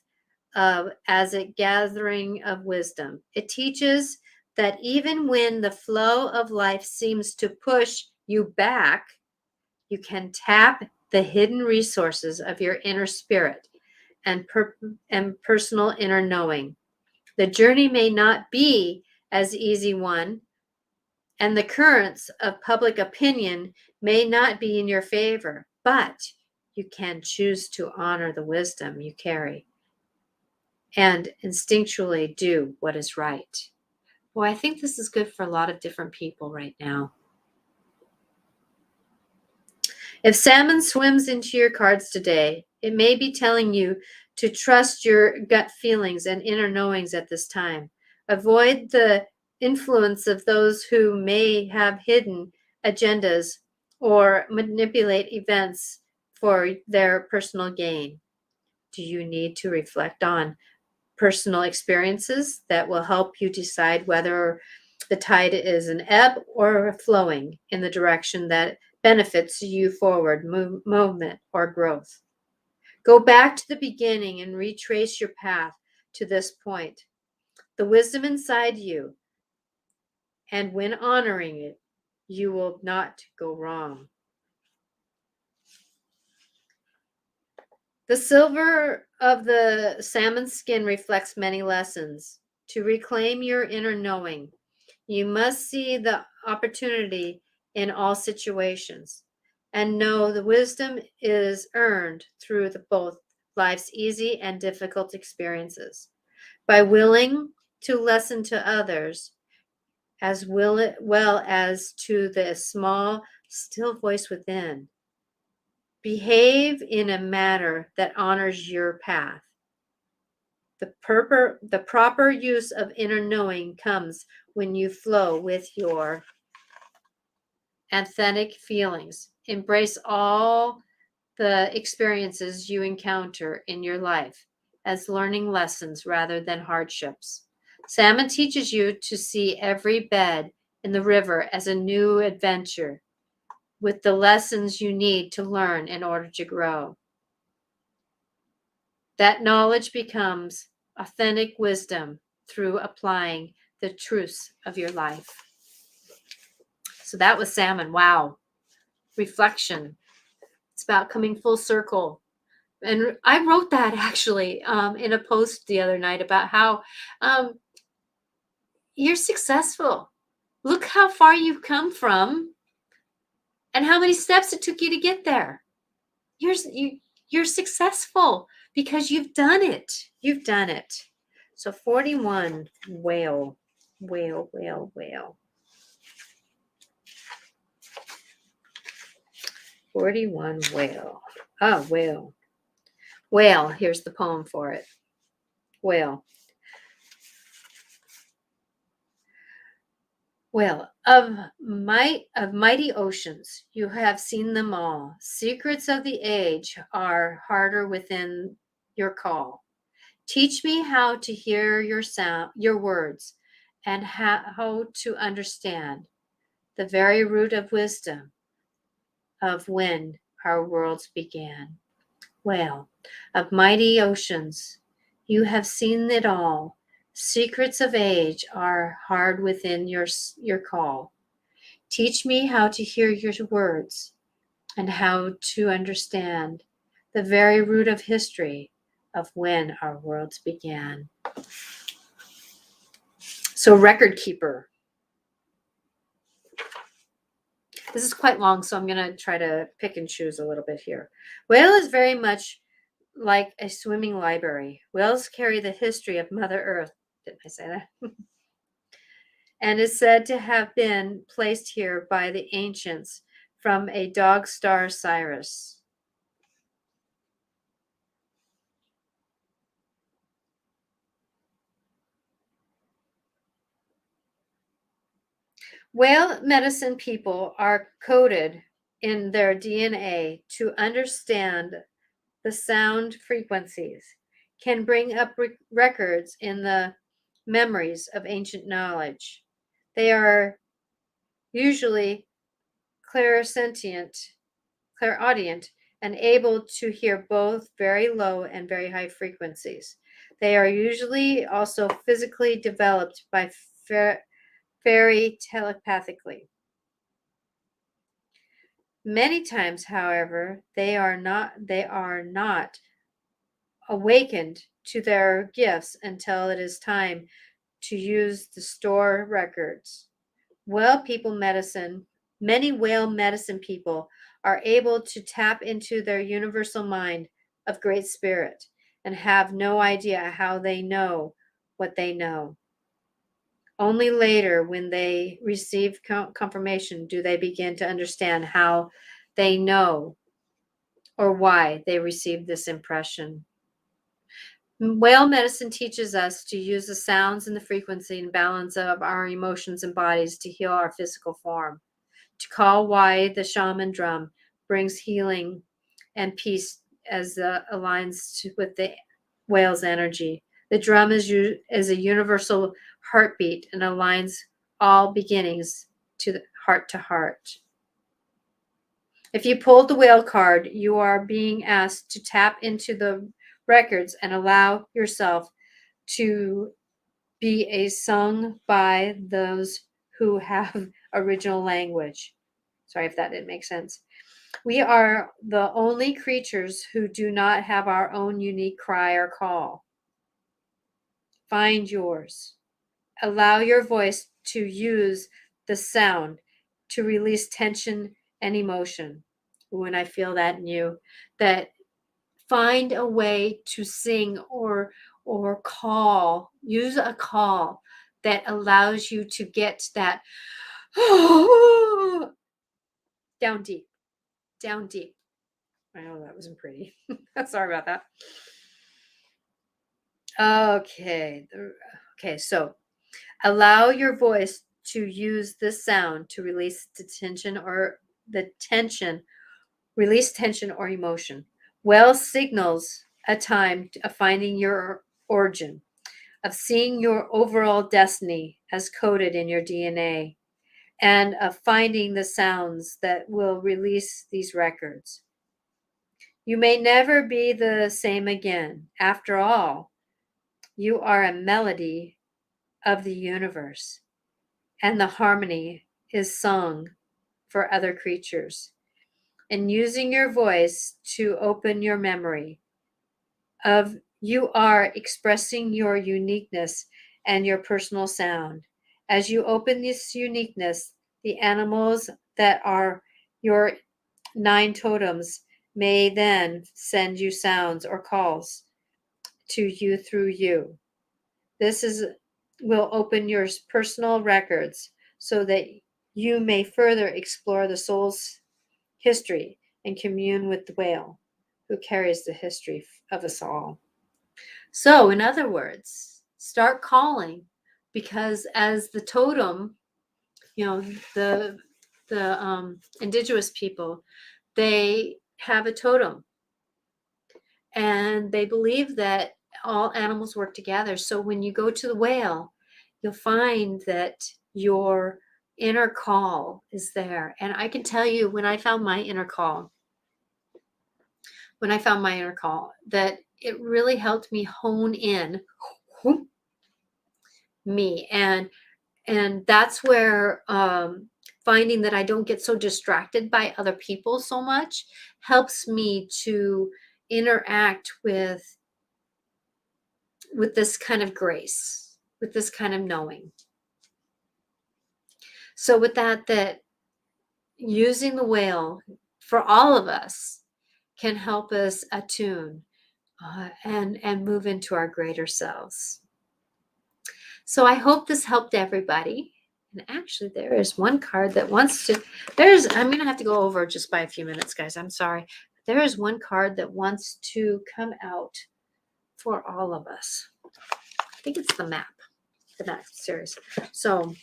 as a gathering of wisdom. It teaches that even when the flow of life seems to push you back, you can tap the hidden resources of your inner spirit and personal inner knowing. The journey may not be as easy one, and the currents of public opinion may not be in your favor, but you can choose to honor the wisdom you carry and instinctually do what is right. Well, I think this is good for a lot of different people right now. If salmon swims into your cards today, it may be telling you to trust your gut feelings and inner knowings at this time. Avoid the influence of those who may have hidden agendas or manipulate events for their personal gain. Do you need to reflect on personal experiences that will help you decide whether The tide is an ebb or a flowing in the direction that benefits you forward movement or growth. Go back to the beginning and retrace your path to this point. The wisdom inside you, and when honoring it, you will not go wrong. The silver of the salmon skin reflects many lessons. To reclaim your inner knowing, you must see the opportunity in all situations and know the wisdom is earned through both life's easy and difficult experiences. By willing to listen to others as well as to the small, still voice within, behave in a manner that honors your path. The proper use of inner knowing comes when you flow with your authentic feelings. Embrace all the experiences you encounter in your life as learning lessons rather than hardships. Salmon teaches you to see every bed in the river as a new adventure with the lessons you need to learn in order to grow. That knowledge becomes authentic wisdom through applying the truths of your life. So that was Salmon. Wow. Reflection. It's about coming full circle. And I wrote that actually in a post the other night about how you're successful. Look how far you've come from and how many steps it took you to get there. You're successful because you've done it. You've done it. So 41, whale. 41, whale. Oh, whale. Whale, here's the poem for it. Whale. Well, of mighty oceans, you have seen them all. Secrets of the age are harder within your call. Teach me how to hear your sound, your words, and how to understand the very root of wisdom of when our worlds began. Well, of mighty oceans, you have seen it all. Secrets of age are hard within your call. Teach me how to hear your words and how to understand the very root of history of when our worlds began. So, record keeper. This is quite long, so I'm going to try to pick and choose a little bit here. Whale is very much like a swimming library. Whales carry the history of Mother Earth. Didn't I say that? And is said to have been placed here by the ancients from a dog star Cyrus. Whale medicine people are coded in their DNA to understand the sound frequencies, can bring up records in the memories of ancient knowledge. They are usually clairaudient, and able to hear both very low and very high frequencies. They are usually also physically developed by fairy telepathically. Many times, however, they are not awakened to their gifts until it is time to use the store records. Many whale medicine people are able to tap into their universal mind of great spirit and have no idea how they know what they know. Only later, when they receive confirmation, do they begin to understand how they know or why they received this impression. Whale medicine teaches us to use the sounds and the frequency and balance of our emotions and bodies to heal our physical form. To call why the shaman drum brings healing and peace as aligns with the whale's energy. The drum is a universal heartbeat and aligns all beginnings to the heart to heart. If you pulled the whale card, you are being asked to tap into the records and allow yourself to be sung by those who have original language. Sorry if that didn't make sense. We are the only creatures who do not have our own unique cry or call. Find yours. Allow your voice to use the sound to release tension and emotion. When I feel that in you, that find a way to sing or call, use a call that allows you to get that down deep, down deep. I know that wasn't pretty. Sorry about that. Okay. Okay, so allow your voice to use this sound to release release tension or emotion. Well signals a time of finding your origin, of seeing your overall destiny as coded in your DNA, and of finding the sounds that will release these records. You may never be the same again. After all, you are a melody of the universe, and the harmony is sung for other creatures. And using your voice to open your memory of you are expressing your uniqueness and your personal sound. As you open this uniqueness, the animals that are your 9 totems may then send you sounds or calls to you through you. This will open your personal records so that you may further explore the soul's history and commune with the whale who carries the history of us all. So, in other words, start calling, because as the totem, the indigenous people, they have a totem, and they believe that all animals work together. So when you go to the whale, you'll find that your inner call is there. And I can tell you, when I found my inner call, that it really helped me hone in me. And that's where finding that I don't get so distracted by other people so much helps me to interact with this kind of grace, with this kind of knowing. So with that using the whale for all of us can help us attune and move into our greater selves. So I hope this helped everybody. And actually, there is one card that wants to, I'm going to have to go over just by a few minutes, guys. I'm sorry. There is one card that wants to come out for all of us. I think it's the map series. So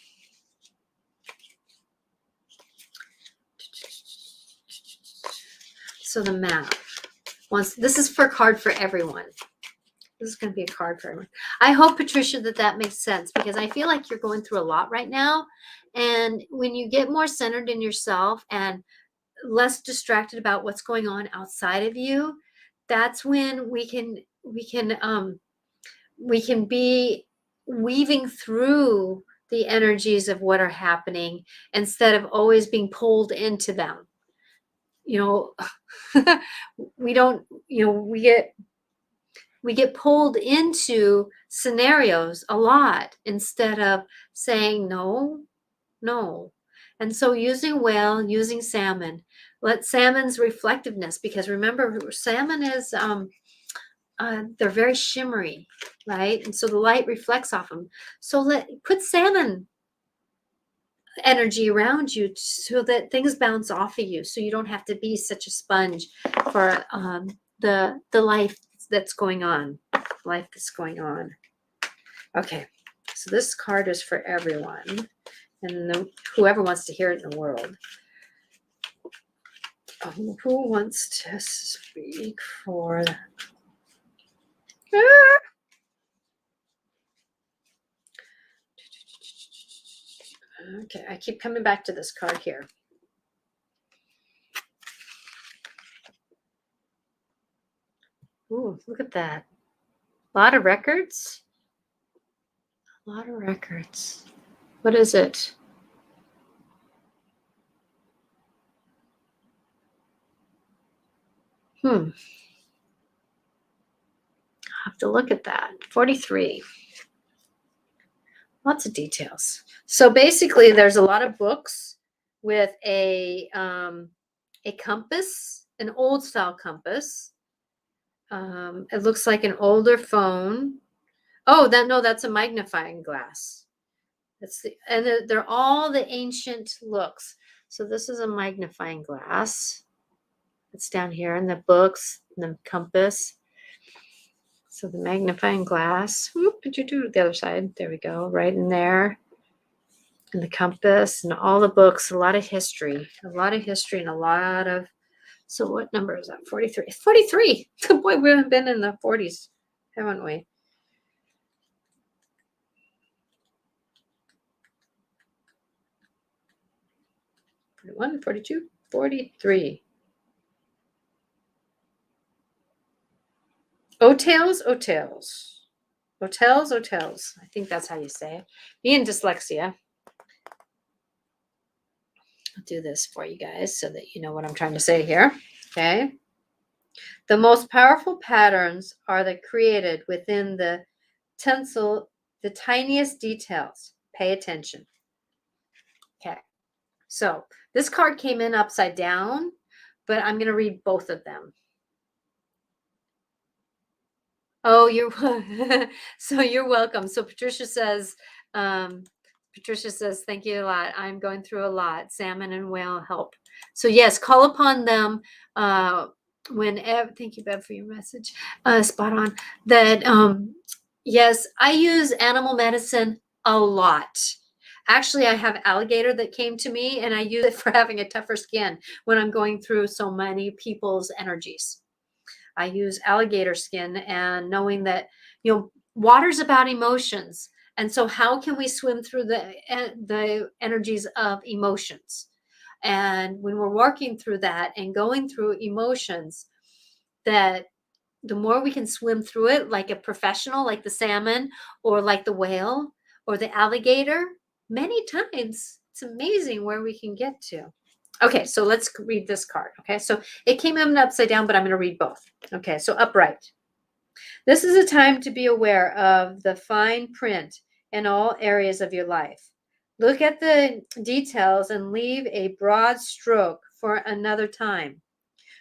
the map this is for card for everyone. This is going to be a card for everyone. I hope, Patricia, that makes sense, because I feel like you're going through a lot right now. And when you get more centered in yourself and less distracted about what's going on outside of you, that's when we can be weaving through the energies of what are happening instead of always being pulled into them. We don't, we get pulled into scenarios a lot instead of saying no. And so using whale, using salmon, let salmon's reflectiveness, because remember, salmon is they're very shimmery, right? And so the light reflects off them. So put salmon energy around you so that things bounce off of you, so you don't have to be such a sponge for the life that's going on. Okay, so this card is for everyone, and whoever wants to hear it in the world. Who wants to speak for Okay, I keep coming back to this card here. Ooh, look at that. A lot of records. A lot of records. What is it? I have to look at that. 43. Lots of details. So basically, there's a lot of books with a compass, an old style compass. It looks like an older phone. Oh, that's a magnifying glass. They're all the ancient looks. So this is a magnifying glass. It's down here in the books, the compass. So the magnifying glass. Whoop, did you do the other side? There we go, right in there. And the compass and all the books, a lot of history and a lot of. So what number is that? 43. 43. Boy, we haven't been in the 40s, haven't we? One, 42, 43. Hotels. I think that's how you say it. Being dyslexia. I'll do this for you guys so that you know what I'm trying to say here. Okay. The most powerful patterns are the created within the tiniest details. Pay attention. Okay. So this card came in upside down, but I'm going to read both of them. Oh, you're so you're welcome. So Patricia says, thank you a lot. I'm going through a lot. Salmon and whale help. So yes, call upon them whenever. Thank you, Bev, for your message. Spot on. That yes, I use animal medicine a lot. Actually, I have alligator that came to me, and I use it for having a tougher skin when I'm going through so many people's energies. I use alligator skin, and knowing that, water's about emotions. And so how can we swim through the energies of emotions? And when we're working through that and going through emotions, that the more we can swim through it like a professional, like the salmon or like the whale or the alligator, many times it's amazing where we can get to. Okay, so let's read this card. Okay, so it came in upside down, but I'm going to read both. Okay, so upright. This is a time to be aware of the fine print in all areas of your life. Look at the details and leave a broad stroke for another time.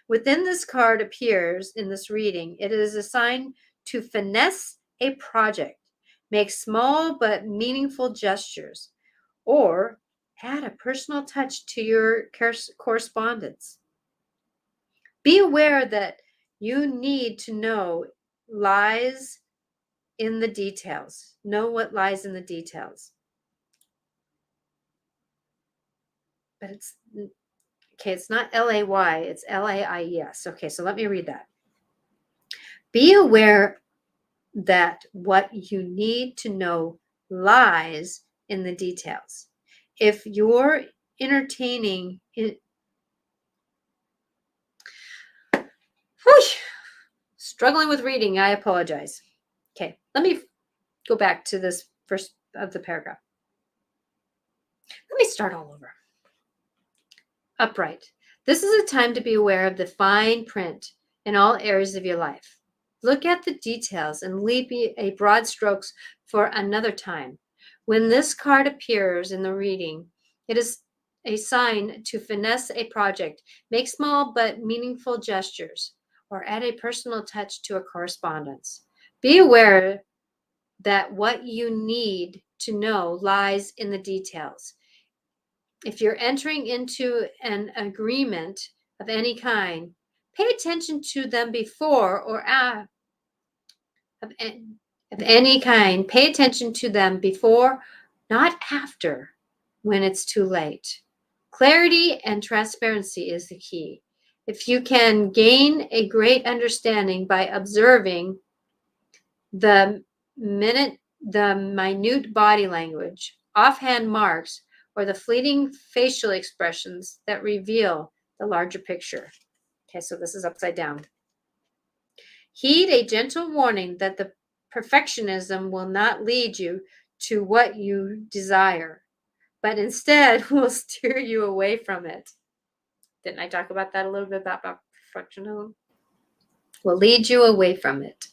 Within this card appears in this reading, it is a sign to finesse a project, make small but meaningful gestures, or add a personal touch to your correspondence. Be aware that you need to know lies in the details. Know what lies in the details. But it's not L-A-Y, it's L-A-I-E-S. Okay, so let me read that. Be aware that what you need to know lies in the details. If you're entertaining it, struggling with reading, I apologize. Okay, let me go back to this first of the paragraph. Let me start all over. Upright. This is a time to be aware of the fine print in all areas of your life. Look at the details and leave a broad strokes for another time. When this card appears in the reading, it is a sign to finesse a project, make small but meaningful gestures, or add a personal touch to a correspondence. Be aware that what you need to know lies in the details. If you're entering into an agreement of any kind, pay attention to them before or after. Of any kind, pay attention to them before, not after, when it's too late. Clarity and transparency is the key. If you can gain a great understanding by observing the minute the minute body language, offhand marks, or the fleeting facial expressions that reveal the larger picture. Okay, so this is upside down. Heed a gentle warning that the perfectionism will not lead you to what you desire, but instead will steer you away from it. Didn't I talk about that a little bit about perfectionism? Will lead you away from it.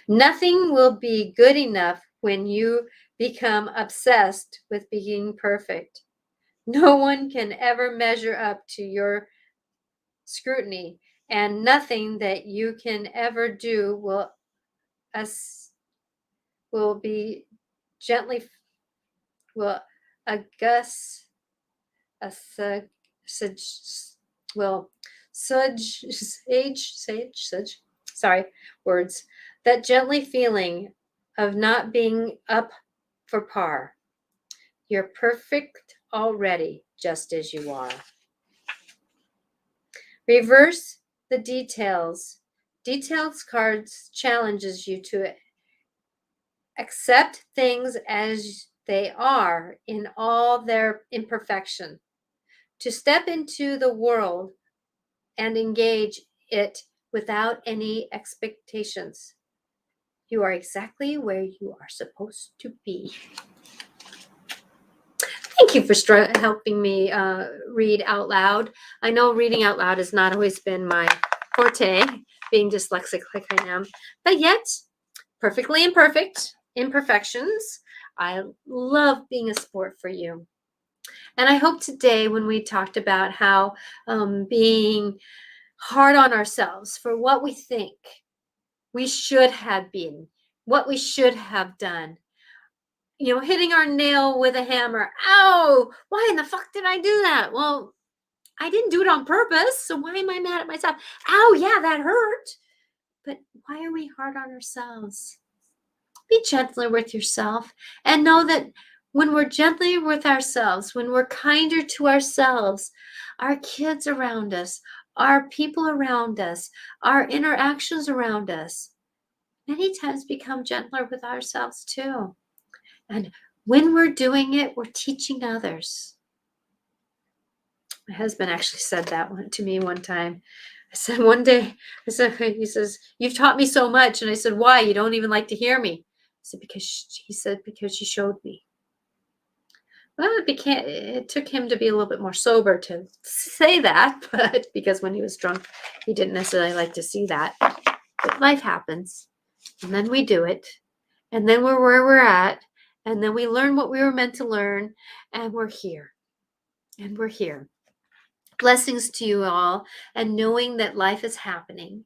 Nothing will be good enough when you become obsessed with being perfect. No one can ever measure up to your scrutiny, and nothing that you can ever do will be gently will august will sage sorry words that gently feeling of not being up for par. You're perfect already, just as you are. Reverse the details. Details cards challenges you to accept things as they are in all their imperfection, to step into the world and engage it without any expectations. You are exactly where you are supposed to be. Thank you for helping me read out loud. I know reading out loud has not always been my forte, being dyslexic like I am, but yet perfectly imperfect, imperfections. I love being a sport for you. And I hope today when we talked about how being hard on ourselves for what we think we should have been, what we should have done, hitting our nail with a hammer. Ow, why in the fuck did I do that? Well, I didn't do it on purpose. So why am I mad at myself? Ow, yeah, that hurt. But why are we hard on ourselves? Be gentler with yourself and know that when we're gentler with ourselves, when we're kinder to ourselves, our kids around us, our people around us, our interactions around us, many times become gentler with ourselves too. And when we're doing it, we're teaching others. My husband actually said that to me one time. I said one day, he says, "You've taught me so much." And I said, "Why? You don't even like to hear me." I said, because you showed me. Well, it took him to be a little bit more sober to say that, but because when he was drunk, he didn't necessarily like to see that. But life happens, and then we do it, and then we're where we're at, and then we learn what we were meant to learn, and we're here. And we're here. Blessings to you all, and knowing that life is happening.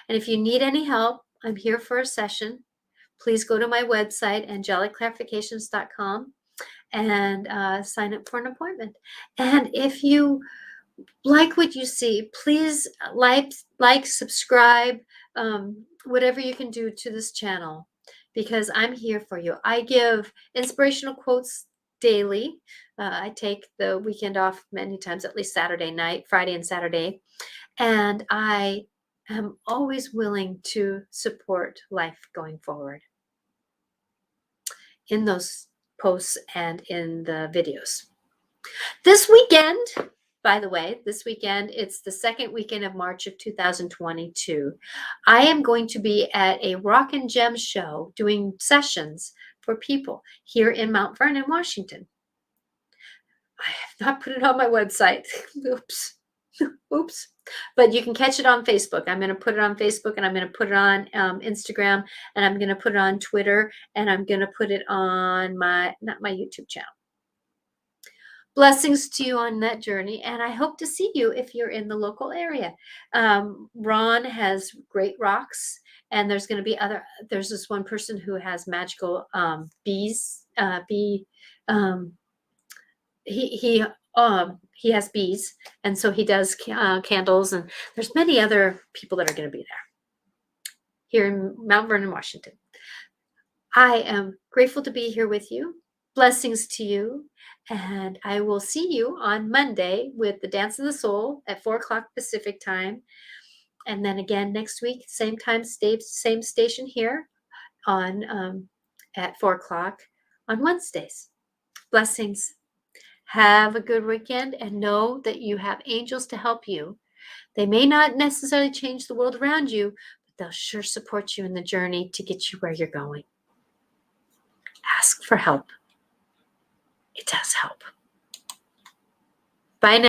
And if you need any help, I'm here for a session. Please go to my website, angelicclarifications.com, and sign up for an appointment. And if you like what you see, please like, subscribe, whatever you can do to this channel, because I'm here for you. I give inspirational quotes daily. I take the weekend off many times, at least Saturday night, Friday and Saturday. And I am always willing to support life going forward in those posts and in the videos. This weekend, by the way, it's the second weekend of March of 2022. I am going to be at a Rock and Gem show doing sessions for people here in Mount Vernon, Washington. I have not put it on my website. Oops. But you can catch it on Facebook. I'm going to put it on Facebook, and I'm going to put it on Instagram, and I'm going to put it on Twitter, and I'm going to put it on not my YouTube channel. Blessings to you on that journey, and I hope to see you if you're in the local area. Ron has great rocks, and there's going to be there's this one person who has magical bees. He has bees, and so he does candles, and there's many other people that are going to be there here in Mount Vernon, Washington. I am grateful to be here with you. Blessings to you, and I will see you on Monday with the Dance of the Soul at 4 o'clock Pacific time, and then again next week, same time, same station here on at 4 o'clock on Wednesdays. Blessings. Have a good weekend and know that you have angels to help you. They may not necessarily change the world around you, but they'll sure support you in the journey to get you where you're going. Ask for help. It does help. Bye now.